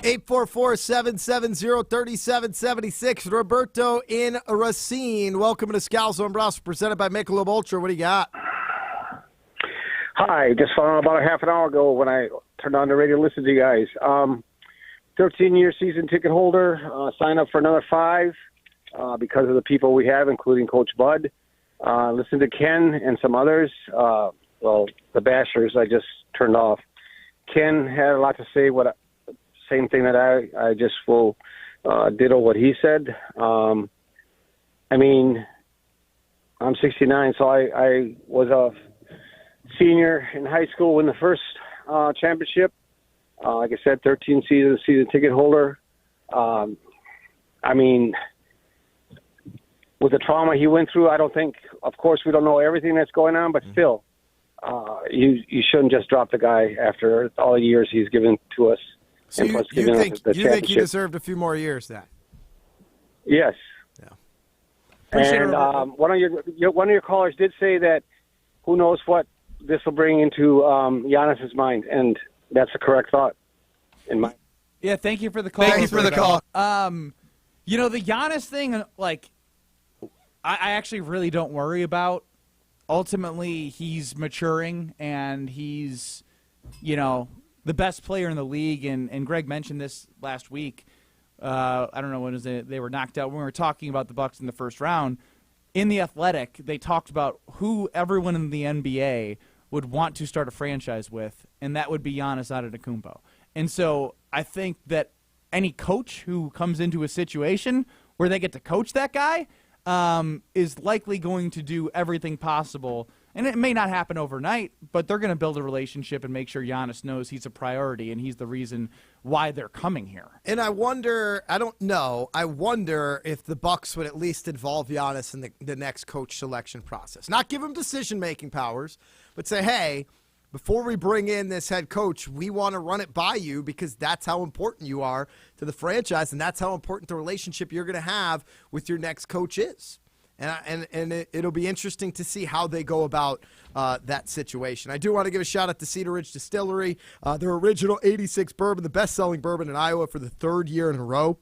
844-770-3776. Roberto in Racine. Welcome to Scalzo and Brust, presented by Michelob Ultra. What do you got? Hi, just found out about a half an hour ago when I turned on the radio to listen to you guys. 13-year season ticket holder, sign up for another 5 because of the people we have, including Coach Bud. Listen to Ken and some others. The bashers I just turned off. Ken had a lot to say. Same thing that I just will ditto what he said. I mean, I'm 69, so I was a senior in high school when the first championship. Like I said, 13 season ticket holder. I mean, with the trauma he went through, I don't think, of course, we don't know everything that's going on, but still, you shouldn't just drop the guy after all the years he's given to us. So and plus giving us the you think he championship. deserved a few more years then? Yes. Yeah. And one of your callers did say that who knows what this will bring into Giannis's mind, and that's a correct thought in my. Yeah, thank you for the call. Thank you for the call. You know, the Giannis thing, like, I actually really don't worry about. Ultimately, he's maturing, and he's, the best player in the league. And Greg mentioned this last week. I don't know when it was they were knocked out. When we were talking about the Bucks in the first round, in The Athletic, they talked about who everyone in the NBA would want to start a franchise with, and that would be Giannis Antetokounmpo. And so I think that any coach who comes into a situation where they get to coach that guy is likely going to do everything possible. And it may not happen overnight, but they're going to build a relationship and make sure Giannis knows he's a priority and he's the reason why they're coming here. And I wonder if the Bucks would at least involve Giannis in the next coach selection process. Not give him decision-making powers, but say, hey, before we bring in this head coach, we want to run it by you because that's how important you are to the franchise, and that's how important the relationship you're going to have with your next coach is. And it'll be interesting to see how they go about that situation. I do want to give a shout-out to Cedar Ridge Distillery, their original 86 bourbon, the best-selling bourbon in Iowa for the 3rd year in a row.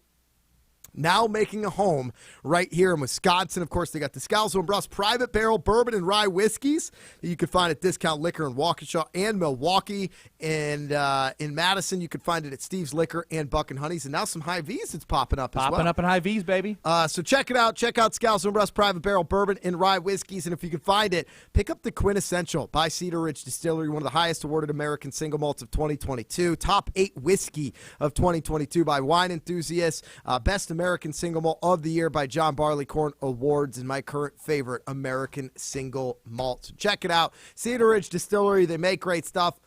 Now making a home right here in Wisconsin. Of course, they got the Scalzo and Brust private barrel bourbon and rye whiskeys that you can find at Discount Liquor in Waukesha and Milwaukee. And in Madison, you can find it at Steve's Liquor and Buck and Honey's. And now some Hy-Vees that's popping up as well. Popping up in Hy-Vees, baby. So check it out. Check out Scalzo and Brust private barrel bourbon and rye whiskeys. And if you can find it, pick up the Quintessential by Cedar Ridge Distillery, one of the highest awarded American single malts of 2022. Top 8 whiskey of 2022 by Wine Enthusiasts. Best American Single Malt of the Year by John Barleycorn Awards, and my current favorite American Single Malt. So check it out. Cedar Ridge Distillery, they make great stuff.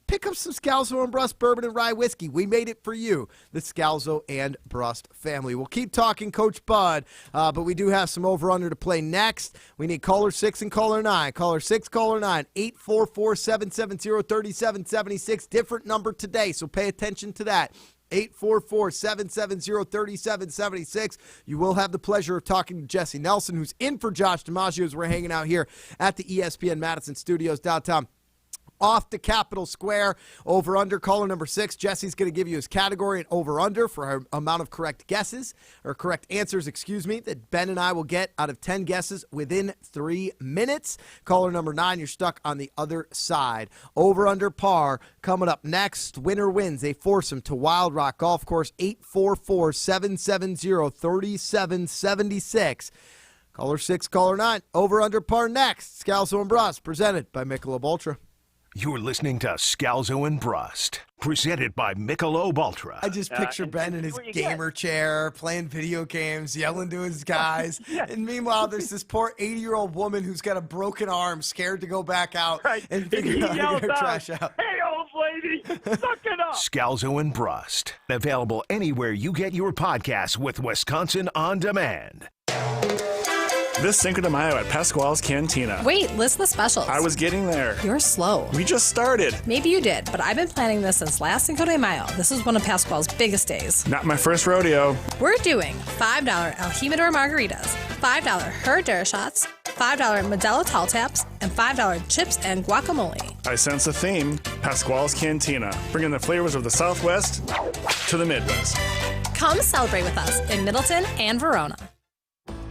Pick up some Scalzo and Brust bourbon and rye whiskey. We made it for you, the Scalzo and Brust family. We'll keep talking Coach Bud, but we do have some over-under to play next. We need caller 6 and caller 9. Caller 6, caller 9, 844-770-3776. Different number today, so pay attention to that. 844-770-3776. You will have the pleasure of talking to Jesse Nelson, who's in for Josh DiMaggio as we're hanging out here at the ESPN Madison Studios downtown off the Capitol Square. Over-under, caller number 6. Jesse's going to give you his category and over-under for our amount of correct guesses, or correct answers, that Ben and I will get out of 10 guesses within 3 minutes. Caller number 9, you're stuck on the other side. Over-under par coming up next. Winner wins a foursome to Wild Rock Golf Course, 844-770-3776. Caller 6, caller 9. Over-under par next. Scalzo and Brust, presented by Michelob Ultra. You're listening to Scalzo and Brust, presented by Michelob Ultra. I just picture Ben in his gamer chair, playing video games, yelling to his guys. And meanwhile, there's this poor 80-year-old woman who's got a broken arm, scared to go back out and figure out how to get her trash out. Hey, old lady, suck it up. Scalzo and Brust, available anywhere you get your podcasts with Wisconsin On Demand. This Cinco de Mayo at Pasquale's Cantina. Wait, list the specials. I was getting there. You're slow. We just started. Maybe you did, but I've been planning this since last Cinco de Mayo. This is one of Pasquale's biggest days. Not my first rodeo. We're doing $5 El Jimador margaritas, $5 Herradura shots, $5 Modelo tall taps, and $5 chips and guacamole. I sense a theme. Pasquale's Cantina, bringing the flavors of the Southwest to the Midwest. Come celebrate with us in Middleton and Verona.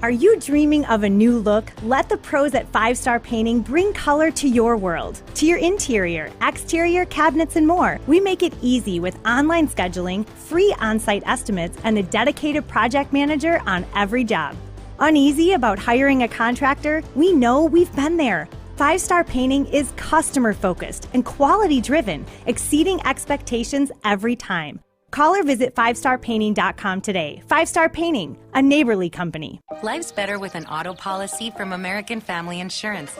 Are you dreaming of a new look? Let the pros at 5 Star Painting bring color to your world, to your interior, exterior, cabinets, and more. We make it easy with online scheduling, free on-site estimates, and a dedicated project manager on every job. Uneasy about hiring a contractor? We know, we've been there. 5 Star Painting is customer-focused and quality-driven, exceeding expectations every time. Call or visit 5starpainting.com today. 5 Star Painting, a neighborly company. Life's better with an auto policy from American Family Insurance.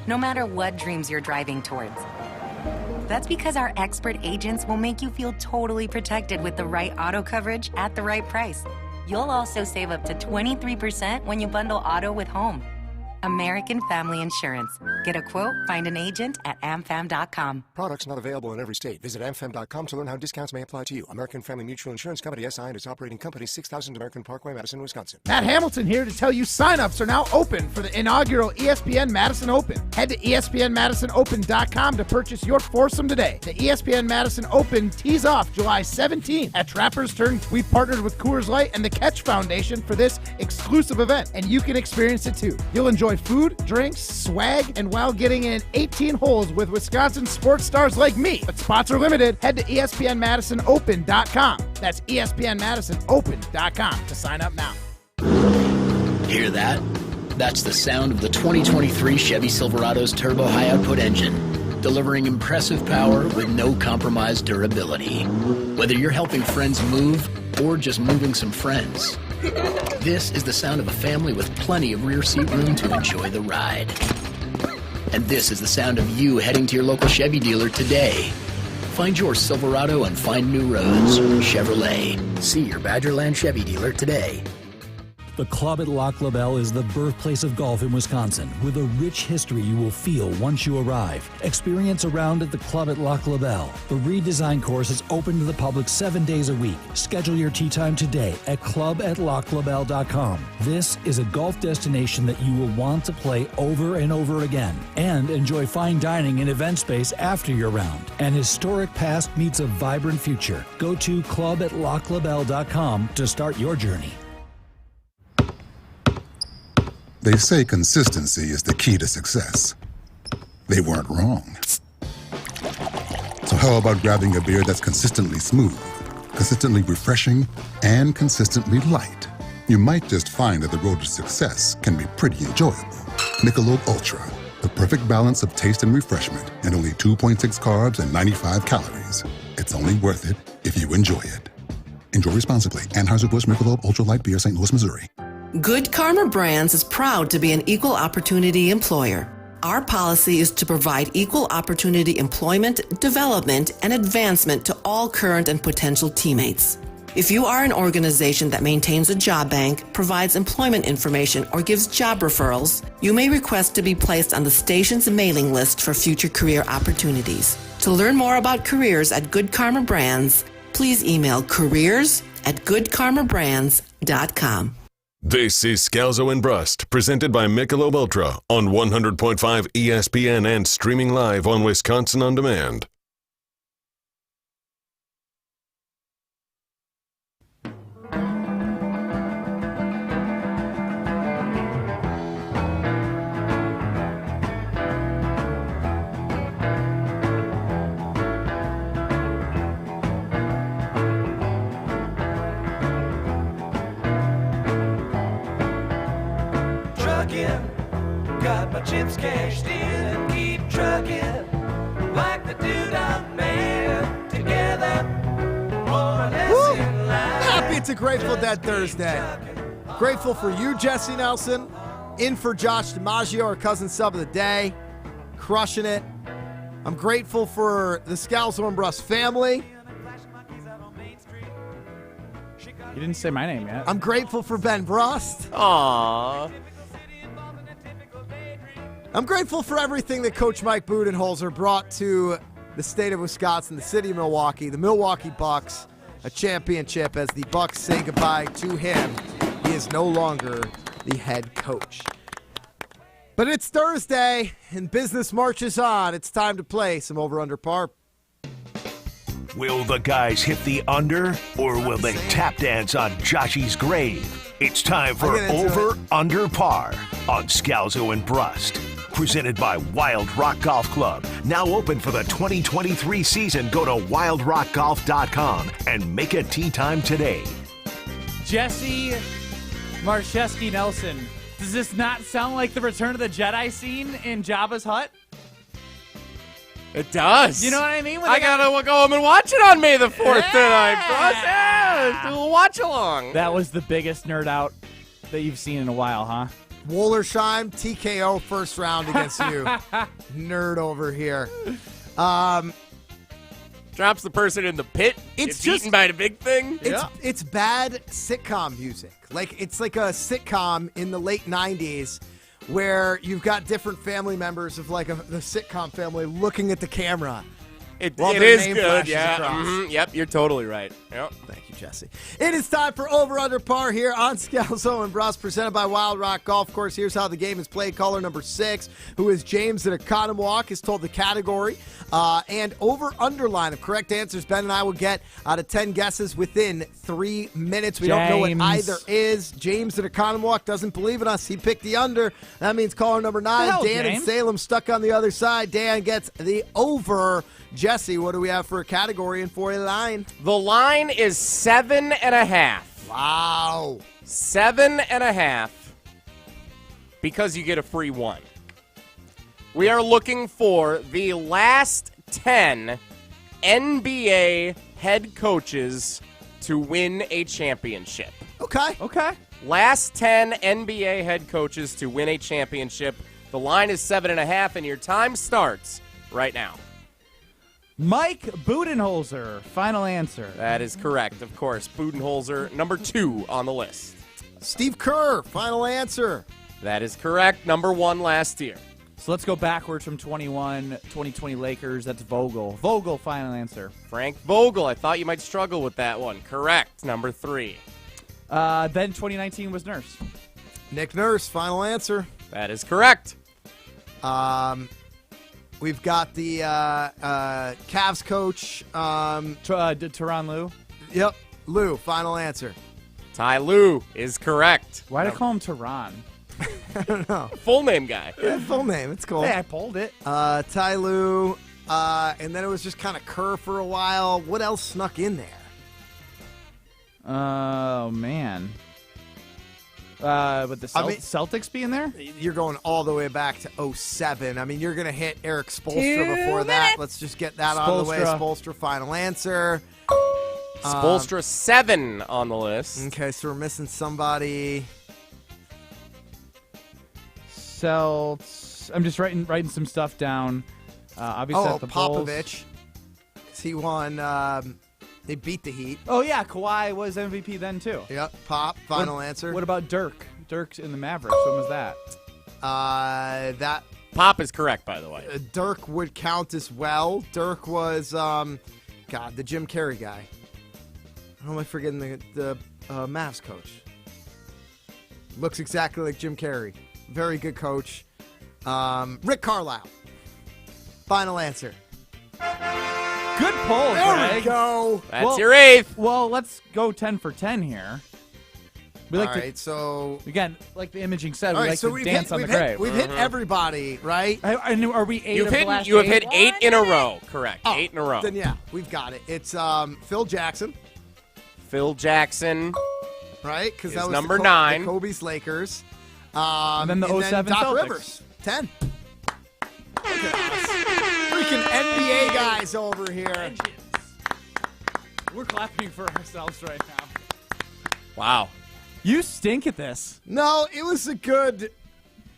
No matter what dreams you're driving towards. That's because our expert agents will make you feel totally protected with the right auto coverage at the right price. You'll also save up to 23% when you bundle auto with home. American Family Insurance. Get a quote, find an agent at amfam.com. Products not available in every state. Visit amfam.com to learn how discounts may apply to you. American Family Mutual Insurance Company, SI, and its operating company, 6000 American Parkway, Madison, Wisconsin. Matt Hamilton here to tell you signups are now open for the inaugural ESPN Madison Open. Head to ESPNMadisonOpen.com to purchase your foursome today. The ESPN Madison Open tees off July 17th at Trappers Turn. We've partnered with Coors Light and the Catch Foundation for this exclusive event, and you can experience it too. You'll enjoy food, drinks, swag, and while getting in 18 holes with Wisconsin sports stars like me. But spots are limited. Head to ESPNMadisonOpen.com. That's ESPNMadisonOpen.com to sign up now. Hear that? That's the sound of the 2023 Chevy Silverado's turbo high-output engine, delivering impressive power with no compromised durability. Whether you're helping friends move or just moving some friends, this is the sound of a family with plenty of rear seat room to enjoy the ride. And this is the sound of you heading to your local Chevy dealer today. Find your Silverado and find new roads. Chevrolet. See your Badgerland Chevy dealer today. The Club at Lac La Belle is the birthplace of golf in Wisconsin, with a rich history you will feel once you arrive. Experience a round at the Club at Lac La Belle. The redesigned course is open to the public 7 days a week. Schedule your tee time today at clubatlaclabelle.com. This is a golf destination that you will want to play over and over again, and enjoy fine dining and event space after your round. An historic past meets a vibrant future. Go to clubatlaclabelle.com to start your journey. They say consistency is the key to success. They weren't wrong. So how about grabbing a beer that's consistently smooth, consistently refreshing, and consistently light? You might just find that the road to success can be pretty enjoyable. Michelob Ultra, the perfect balance of taste and refreshment, and only 2.6 carbs and 95 calories. It's only worth it if you enjoy it. Enjoy responsibly. Anheuser-Busch Michelob Ultra Light Beer, St. Louis, Missouri. Good Karma Brands is proud to be an equal opportunity employer. Our policy is to provide equal opportunity employment, development, and advancement to all current and potential teammates. If you are an organization that maintains a job bank, provides employment information, or gives job referrals, you may request to be placed on the station's mailing list for future career opportunities. To learn more about careers at Good Karma Brands, please email careers@goodkarmabrands.com. This is Scalzo and Brust, presented by Michelob Ultra on 100.5 ESPN and streaming live on Wisconsin On Demand. Got my chips cashed in and keep trucking like the dude I'm made together. Happy it's a Grateful Dead Thursday. Grateful for you, Jesse Nelson. In for Josh DiMaggio, our cousin sub of the day. Crushing it. I'm grateful for the Scalzo and Brust family. You didn't say my name yet. I'm grateful for Ben Brust. Aww. I'm grateful for everything that Coach Mike Budenholzer brought to the state of Wisconsin, the city of Milwaukee, the Milwaukee Bucks, a championship as the Bucks say goodbye to him. He is no longer the head coach. But it's Thursday, and business marches on. It's time to play some over-under par. Will the guys hit the under, or will they tap dance on Joshy's grave? It's time for Over Under Par on Scalzo and Brust. Presented by Wild Rock Golf Club. Now open for the 2023 season. Go to wildrockgolf.com and make a tee time today. Jesse Marcheski Nelson. Does this not sound like the Return of the Jedi scene in Jabba's hut? It does. You know what I mean? I gotta go home and watch it on May the 4th tonight, bro. Yeah, do a watch along. That was the biggest nerd out that you've seen in a while, huh? Wollersheim, TKO first round against you. Nerd over here. Drops the person in the pit. It's just eaten by the big thing. It's bad sitcom music. It's like a sitcom in the late 90s where you've got different family members of the sitcom family looking at the camera. It is good, yeah. Yep, you're totally right. Yep. Thank you, Jesse. It is time for Over Under Par here on Scalzo and Brust, presented by Wild Rock Golf Course. Here's how the game is played. Caller number 6, who is James at Economwalk, is told the category and over-under line of correct answers Ben and I will get out of 10 guesses within 3 minutes. We don't know what either is. James at Economwalk doesn't believe in us. He picked the under. That means caller number 9, Dan in Salem, stuck on the other side. Dan gets the over. Jesse, what do we have for a category and for a line? The line is 7.5. Wow. 7.5 because you get a free one. We are looking for the last 10 NBA head coaches to win a championship. Okay. Last 10 NBA head coaches to win a championship. The line is 7.5, and your time starts right now. Mike Budenholzer, final answer. That is correct, of course. Budenholzer, number 2 on the list. Steve Kerr, final answer. That is correct, number 1 last year. So let's go backwards from 2020 Lakers. That's Vogel. Vogel, final answer. Frank Vogel, I thought you might struggle with that one. Correct, number 3. Then 2019 was Nurse. Nick Nurse, final answer. That is correct. We've got the Cavs coach. Tyronn Lue? Yep, Lue, final answer. Ty Lue is correct. Why'd I call him Tyronn? I don't know. Full name guy. Yeah, full name. It's cool. Hey, I pulled it. Ty Lue, and then it was just kind of Kerr for a while. What else snuck in there? Oh, man. With the Celtics being there? You're going all the way back to 2007. I mean, you're going to hit Eric Spoelstra before that. Let's just get that out of the way. Spoelstra, final answer. Spoelstra, 7 on the list. Okay, so we're missing somebody. I'm just writing some stuff down. Obviously, the Popovich. Because he won. They beat the Heat. Oh, yeah. Kawhi was MVP then, too. Yep. Pop, final answer. What about Dirk? Dirk's in the Mavericks. When was that? That Pop is correct, by the way. Dirk would count as well. Dirk was, the Jim Carrey guy. How am I forgetting the Mavs coach? Looks exactly like Jim Carrey. Very good coach. Rick Carlisle. Final answer. Good pull, There Greg. we go. That's your 8th. Well, let's go 10 for 10 here. We like All right, so again, like the imaging said, all we right, like so to we've dance hit, on the we've hit, grave. we've hit everybody, right? Are we 8 You've of the hit, last you have 8? hit 8 in a row. Correct. 8 in a row. Then yeah, we've got it. It's Phil Jackson, Phil Jackson. right? Because that Is was number the 9. The Kobe's Lakers. And then the 07 Doc Celtics. Rivers, 10. Look at us. Freaking NBA guys over here. We're clapping for ourselves right now. Wow. You stink at this. No, it was a good.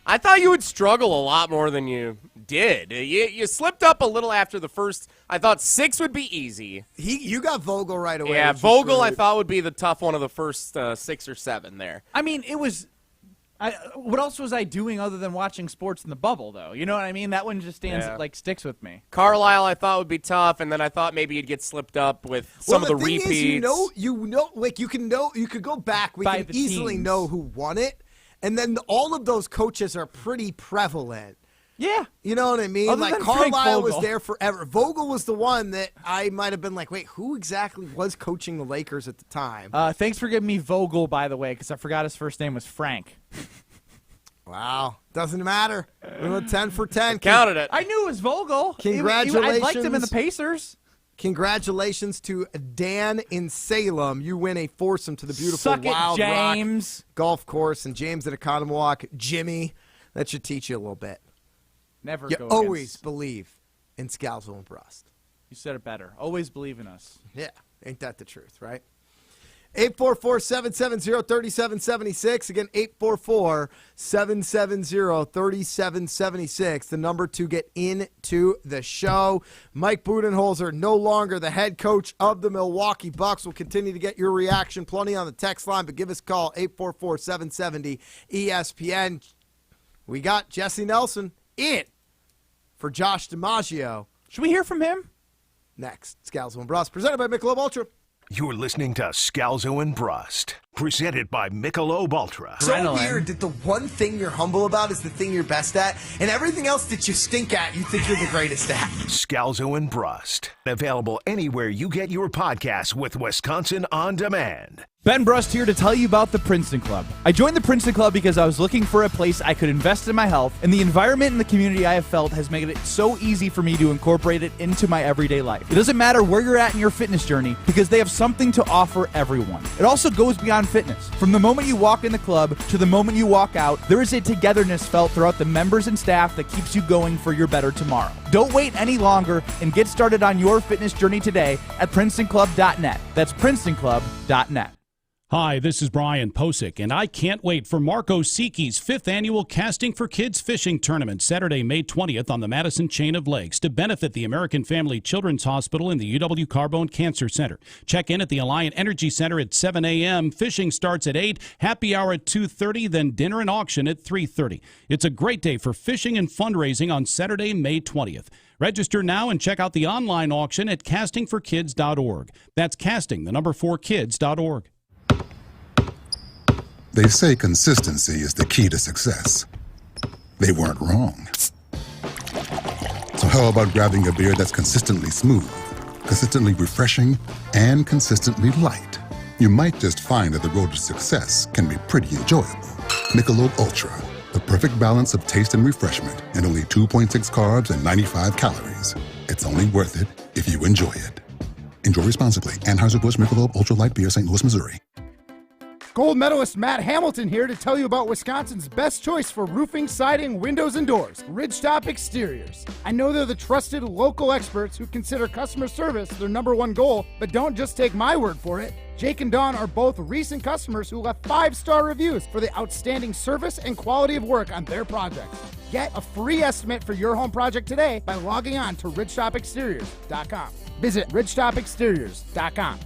I thought you would struggle a lot more than you did. You slipped up a little after the first. I thought 6 would be easy. You got Vogel right away. Yeah, which was Vogel I great. thought would be the tough one of the first 6 or 7 there. I mean, it was. What else was I doing other than watching sports in the bubble, though? You know what I mean? That one just sticks with me. Carlisle I thought would be tough, and then I thought maybe you'd get slipped up with some of the thing repeats. Is, you know, like you could go back. We By can the easily teams. know who won it, and then all of those coaches are pretty prevalent. Yeah. You know what I mean? Other Like than Frank Carlisle was Vogel. there forever. Vogel was the one that I might have been like, wait, who exactly was coaching the Lakers at the time? Thanks for giving me Vogel, by the way, because I forgot his first name was Frank. Wow. Doesn't matter. We went 10 for 10. Counted it. I knew it was Vogel. Congratulations. I liked him in the Pacers. Congratulations to Dan in Salem. You win a foursome to the beautiful Suck it, Wild James. Rock Golf Course. And James at Economwalk. Jimmy, that should teach you a little bit. Never You go always against. believe in Scalzo and Brust. You said it better. Always believe in us. Yeah, ain't that the truth, right? 844-770-3776. Again, 844-770-3776. The number to get into the show. Mike Budenholzer, no longer the head coach of the Milwaukee Bucks. We'll continue to get your reaction. Plenty on the text line, but give us a call, 844-770-ESPN. We got Jesse Nelson in for Josh DiMaggio. Should we hear from him? Next, Scalzo and Brust, presented by Michelob Ultra. You're listening to Scalzo and Brust, presented by Michelob Ultra. So weird that the one thing you're humble about is the thing you're best at, and everything else that you stink at, you think you're the greatest at. Scalzo and Brust, available anywhere you get your podcasts with Wisconsin On Demand. Ben Brust here to tell you about the Princeton Club. I joined the Princeton Club because I was looking for a place I could invest in my health, and the environment and the community I have felt has made it so easy for me to incorporate it into my everyday life. It doesn't matter where you're at in your fitness journey because they have something to offer everyone. It also goes beyond fitness. From the moment you walk in the club to the moment you walk out, there is a togetherness felt throughout the members and staff that keeps you going for your better tomorrow. Don't wait any longer and get started on your fitness journey today at PrincetonClub.net. That's PrincetonClub.net. Hi, this is Brian Posick, and I can't wait for Marco Siki's 5th annual Casting for Kids Fishing Tournament, Saturday, May 20th on the Madison Chain of Lakes to benefit the American Family Children's Hospital and the UW Carbone Cancer Center. Check in at the Alliant Energy Center at 7 a.m. Fishing starts at 8, happy hour at 2:30, then dinner and auction at 3:30. It's a great day for fishing and fundraising on Saturday, May 20th. Register now and check out the online auction at castingforkids.org. That's casting4kids.org. They say consistency is the key to success. They weren't wrong. So how about grabbing a beer that's consistently smooth, consistently refreshing, and consistently light? You might just find that the road to success can be pretty enjoyable. Michelob Ultra, the perfect balance of taste and refreshment, and only 2.6 carbs and 95 calories. It's only worth it if you enjoy it. Enjoy responsibly. Anheuser-Busch Michelob Ultra Light Beer, St. Louis, Missouri. Gold medalist Matt Hamilton here to tell you about Wisconsin's best choice for roofing, siding, windows, and doors, Ridgetop Exteriors. I know they're the trusted local experts who consider customer service their #1 goal, but don't just take my word for it. Jake and Dawn are both recent customers who left 5-star reviews for the outstanding service and quality of work on their projects. Get a free estimate for your home project today by logging on to ridgetopexteriors.com. Visit ridgetopexteriors.com.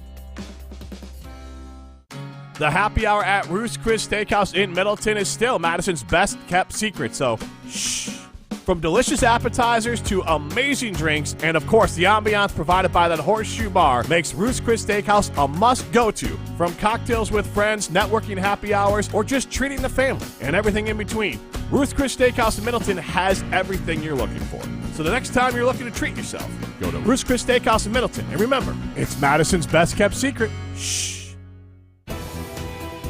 The happy hour at Ruth's Chris Steakhouse in Middleton is still Madison's best kept secret, so shh. From delicious appetizers to amazing drinks, and of course the ambiance provided by that Horseshoe Bar makes Ruth's Chris Steakhouse a must-go-to. From cocktails with friends, networking happy hours, or just treating the family, and everything in between, Ruth's Chris Steakhouse in Middleton has everything you're looking for. So the next time you're looking to treat yourself, go to Ruth's Chris Steakhouse in Middleton. And remember, it's Madison's best-kept secret. Shh.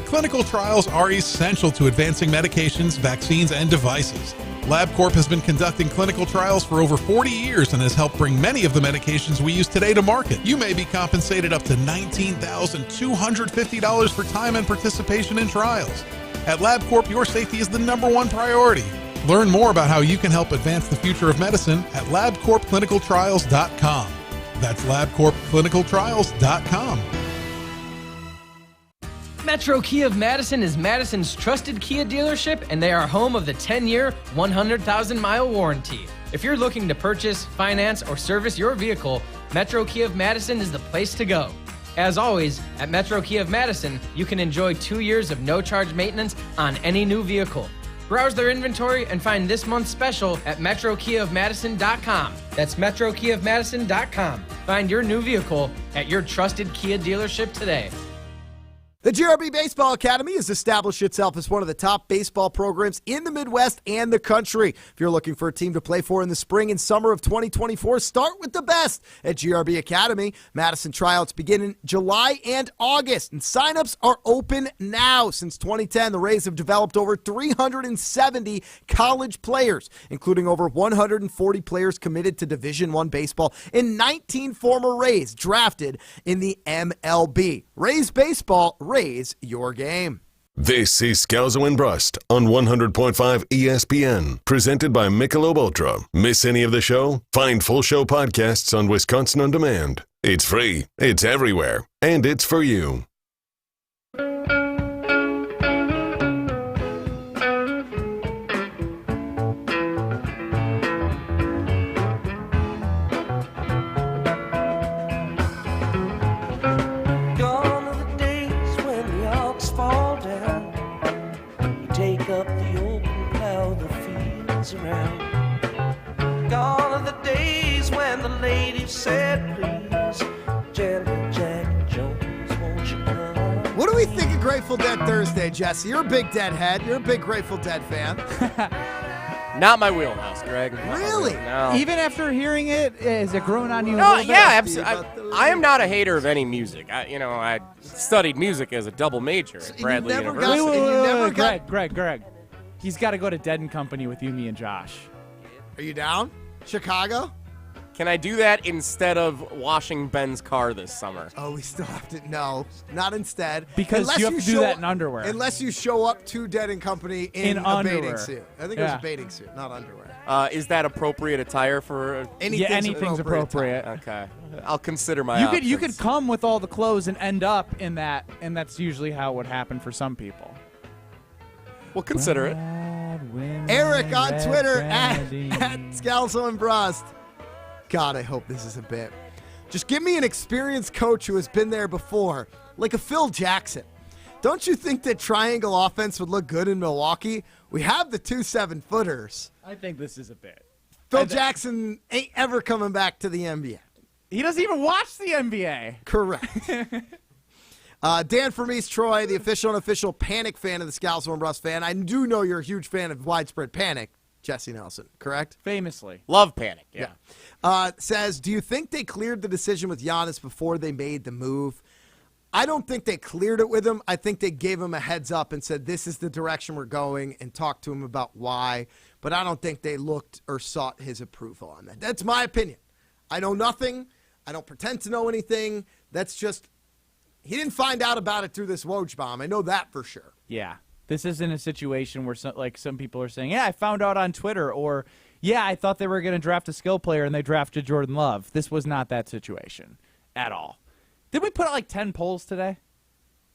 Clinical trials are essential to advancing medications, vaccines, and devices. LabCorp has been conducting clinical trials for over 40 years and has helped bring many of the medications we use today to market. You may be compensated up to $19,250 for time and participation in trials. At LabCorp, your safety is the #1 priority. Learn more about how you can help advance the future of medicine at LabCorpClinicalTrials.com. That's LabCorpClinicalTrials.com. Metro Kia of Madison is Madison's trusted Kia dealership, and they are home of the 10-year, 100,000-mile warranty. If you're looking to purchase, finance, or service your vehicle, Metro Kia of Madison is the place to go. As always, at Metro Kia of Madison, you can enjoy 2 years of no-charge maintenance on any new vehicle. Browse their inventory and find this month's special at MetroKiaofMadison.com. That's MetroKiaofMadison.com. Find your new vehicle at your trusted Kia dealership today. The GRB Baseball Academy has established itself as one of the top baseball programs in the Midwest and the country. If you're looking for a team to play for in the spring and summer of 2024, start with the best at GRB Academy. Madison tryouts begin in July and August, and signups are open now. Since 2010, the Rays have developed over 370 college players, including over 140 players committed to Division I baseball and 19 former Rays drafted in the MLB. Rays baseball, raise your game. This is Scalzo and Brust on 100.5 ESPN, presented by Michelob Ultra. Miss any of the show? Find full show podcasts on Wisconsin On Demand. It's free, it's everywhere, and it's for you. Around. Gone are the days when the ladies said, please, Jelly Jack Jones, won't you come? What do we think of Grateful Dead Thursday, Jesse? You're a big Deadhead. You're a big Grateful Dead fan. Not my wheelhouse, Greg. Really? No. Even after hearing it, is it grown on you? No, yeah, absolutely. I am not a hater of any music. I studied music as a double major at Bradley University. Greg. He's got to go to Dead and Company with you, me, and Josh. Are you down? Chicago? Can I do that instead of washing Ben's car this summer? Oh, we still have to. No, not instead. Because you have to do that in underwear. Unless you show up to Dead and Company in a underwear. bathing suit. I think it was a bathing suit, not underwear. Is that appropriate attire for anything's appropriate. Okay. I'll consider my options. You could come with all the clothes and end up in that, and that's usually how it would happen for some people. We'll consider it. Eric on Twitter at Scalzo and Brust. God, I hope this is a bit. Just give me an experienced coach who has been there before, like a Phil Jackson. Don't you think that triangle offense would look good in Milwaukee? We have the 2 7-footers. I think this is a bit. Phil Jackson ain't ever coming back to the NBA. He doesn't even watch the NBA. Correct. Dan from East Troy, the official and unofficial Panic fan of the Scalzo and Brust fan. I do know you're a huge fan of Widespread Panic, Jesse Nelson, correct? Famously. Love Panic, yeah. Says, do you think they cleared the decision with Giannis before they made the move? I don't think they cleared it with him. I think they gave him a heads up and said, this is the direction we're going, and talked to him about why. But I don't think they looked or sought his approval on that. That's my opinion. I know nothing. I don't pretend to know anything. That's just... He didn't find out about it through this Woj bomb. I know that for sure. Yeah. This isn't a situation where some people are saying, yeah, I found out on Twitter, or, yeah, I thought they were going to draft a skill player and they drafted Jordan Love. This was not that situation at all. Did we put out like 10 polls today?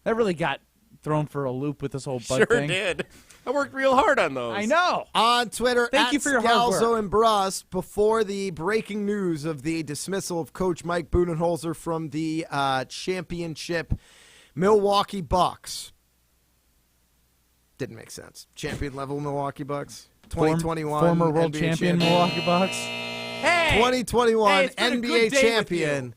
That really got thrown for a loop with this whole Bud thing. Sure did. I worked real hard on those. I know. On Twitter, Thank you for your hard work. Scalzo and Brust, before the breaking news of the dismissal of Coach Mike Budenholzer from the championship Milwaukee Bucks. Didn't make sense. Champion level Milwaukee Bucks. 2021 former world NBA champion Milwaukee Bucks. Hey, 2021 it's been a good NBA day champion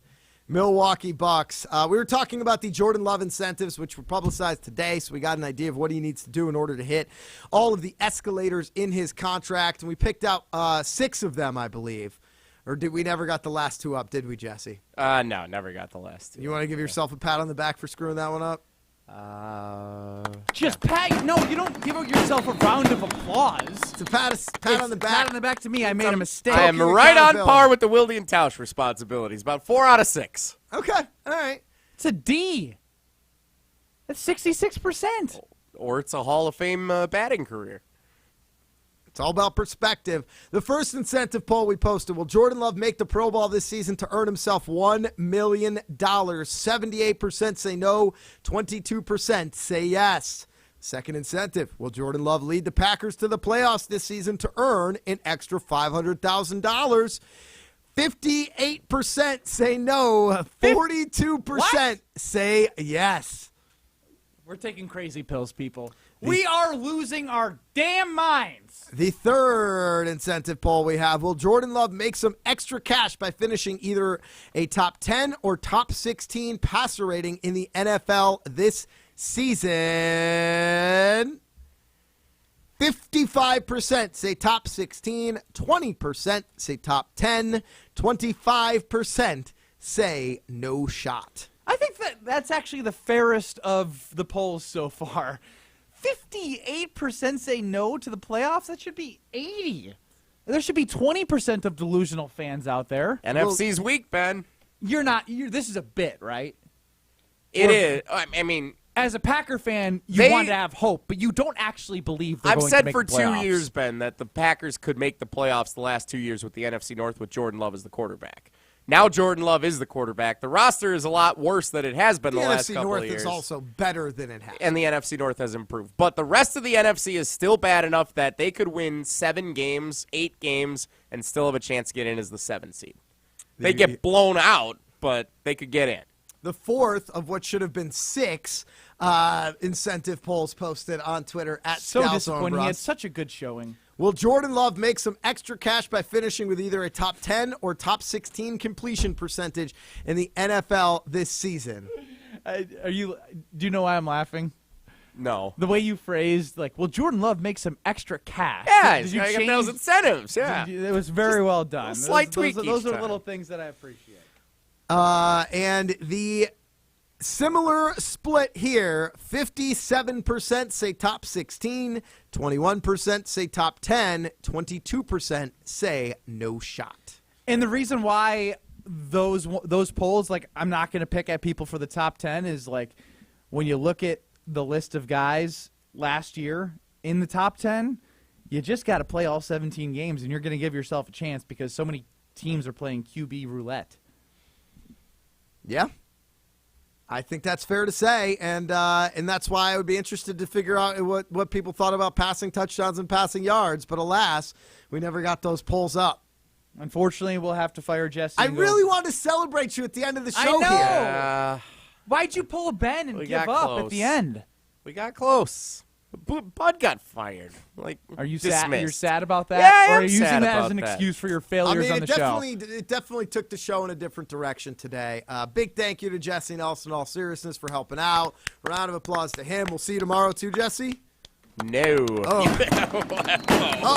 Milwaukee Bucks. We were talking about the Jordan Love incentives, which were publicized today, so we got an idea of what he needs to do in order to hit all of the escalators in his contract, and we picked out 6 of them, I believe. Or did we never got the last 2 up, did we, Jesse? No, never got the last 2. You want to give yourself a pat on the back for screwing that one up? Just pat. No, you don't give yourself a round of applause. It's a pat on the back. Pat on the back to me. I made a mistake. I am right on par with the Wildy and Tausch responsibilities. About 4 out of 6. Okay, all right. It's a D. That's 66%. Or it's a Hall of Fame batting career. It's all about perspective. The first incentive poll we posted, will Jordan Love make the Pro Bowl this season to earn himself $1 million? 78% say no, 22% say yes. Second incentive, will Jordan Love lead the Packers to the playoffs this season to earn an extra $500,000? 58% say no, 42% say yes. We're taking crazy pills, people. We are losing our damn minds. The third incentive poll we have, will Jordan Love make some extra cash by finishing either a top 10 or top 16 passer rating in the NFL this season? 55% say top 16, 20% say top 10, 25% say no shot. I think that's actually the fairest of the polls so far. 58% say no to the playoffs. That should be 80. There should be 20% of delusional fans out there. NFC's weak, Ben. This is a bit, right? It is. I mean, as a Packer fan, you want to have hope, but you don't actually believe they're I've going said to make for the playoffs. 2 years, Ben, that the Packers could make the playoffs the last 2 years with the NFC North with Jordan Love as the quarterback. Now Jordan Love is the quarterback. The roster is a lot worse than it has been the last couple of years. The NFC North is also better than it has. And the NFC North has improved. But the rest of the NFC is still bad enough that they could win 7 games, 8 games, and still have a chance to get in as the 7th seed. They get blown out, but they could get in. The fourth of what should have been 6 incentive polls posted on Twitter at So Scalzo and disappointing. He had Brust. such a good showing. Will Jordan Love make some extra cash by finishing with either a top 10 or top 16 completion percentage in the NFL this season? Do you know why I'm laughing? No. The way you phrased, will Jordan Love make some extra cash? Yeah, Did he's you got to get change those incentives, yeah. It was very well done. Slight tweak Those each are time. little things that I appreciate. And the similar split here, 57% say top 16, 21% say top 10, 22% say no shot. And the reason why those polls, I'm not going to pick at people for the top 10, is when you look at the list of guys last year in the top 10, you just got to play all 17 games, and you're going to give yourself a chance because so many teams are playing QB roulette. Yeah. I think that's fair to say, and that's why I would be interested to figure out what people thought about passing touchdowns and passing yards, but alas, we never got those polls up. Unfortunately, we'll have to fire Jesse. I really wanted to celebrate you at the end of the show I know. here. Why'd you pull a Ben and give up at the end? We got close. Bud got fired. Are you dismissed. sad? You're sad about that? Yeah, or I are am you sad using that about as an that. excuse for your failures on the show? It definitely took the show in a different direction today. Big thank you to Jesse Nelson, in all seriousness, for helping out. Round of applause to him. We'll see you tomorrow too, Jesse. No. Oh,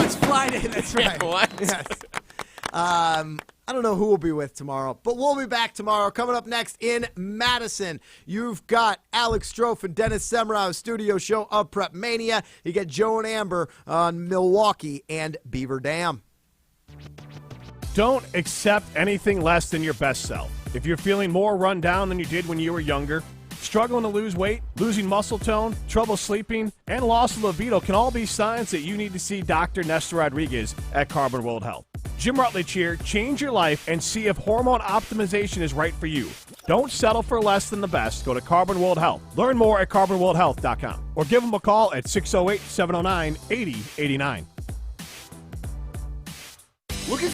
it's Friday. That's right. What? Yes. I don't know who we'll be with tomorrow, but we'll be back tomorrow. Coming up next in Madison, you've got Alex Strofe and Dennis Semrau's studio show of Prep Mania. You get Joe and Amber on Milwaukee and Beaver Dam. Don't accept anything less than your best self. If you're feeling more run down than you did when you were younger, struggling to lose weight, losing muscle tone, trouble sleeping, and loss of libido can all be signs that you need to see Dr. Nestor Rodriguez at Carbon World Health. Jim Rutledge here. Change your life and see if hormone optimization is right for you. Don't settle for less than the best. Go to Carbon World Health. Learn more at carbonworldhealth.com or give them a call at 608-709-8089.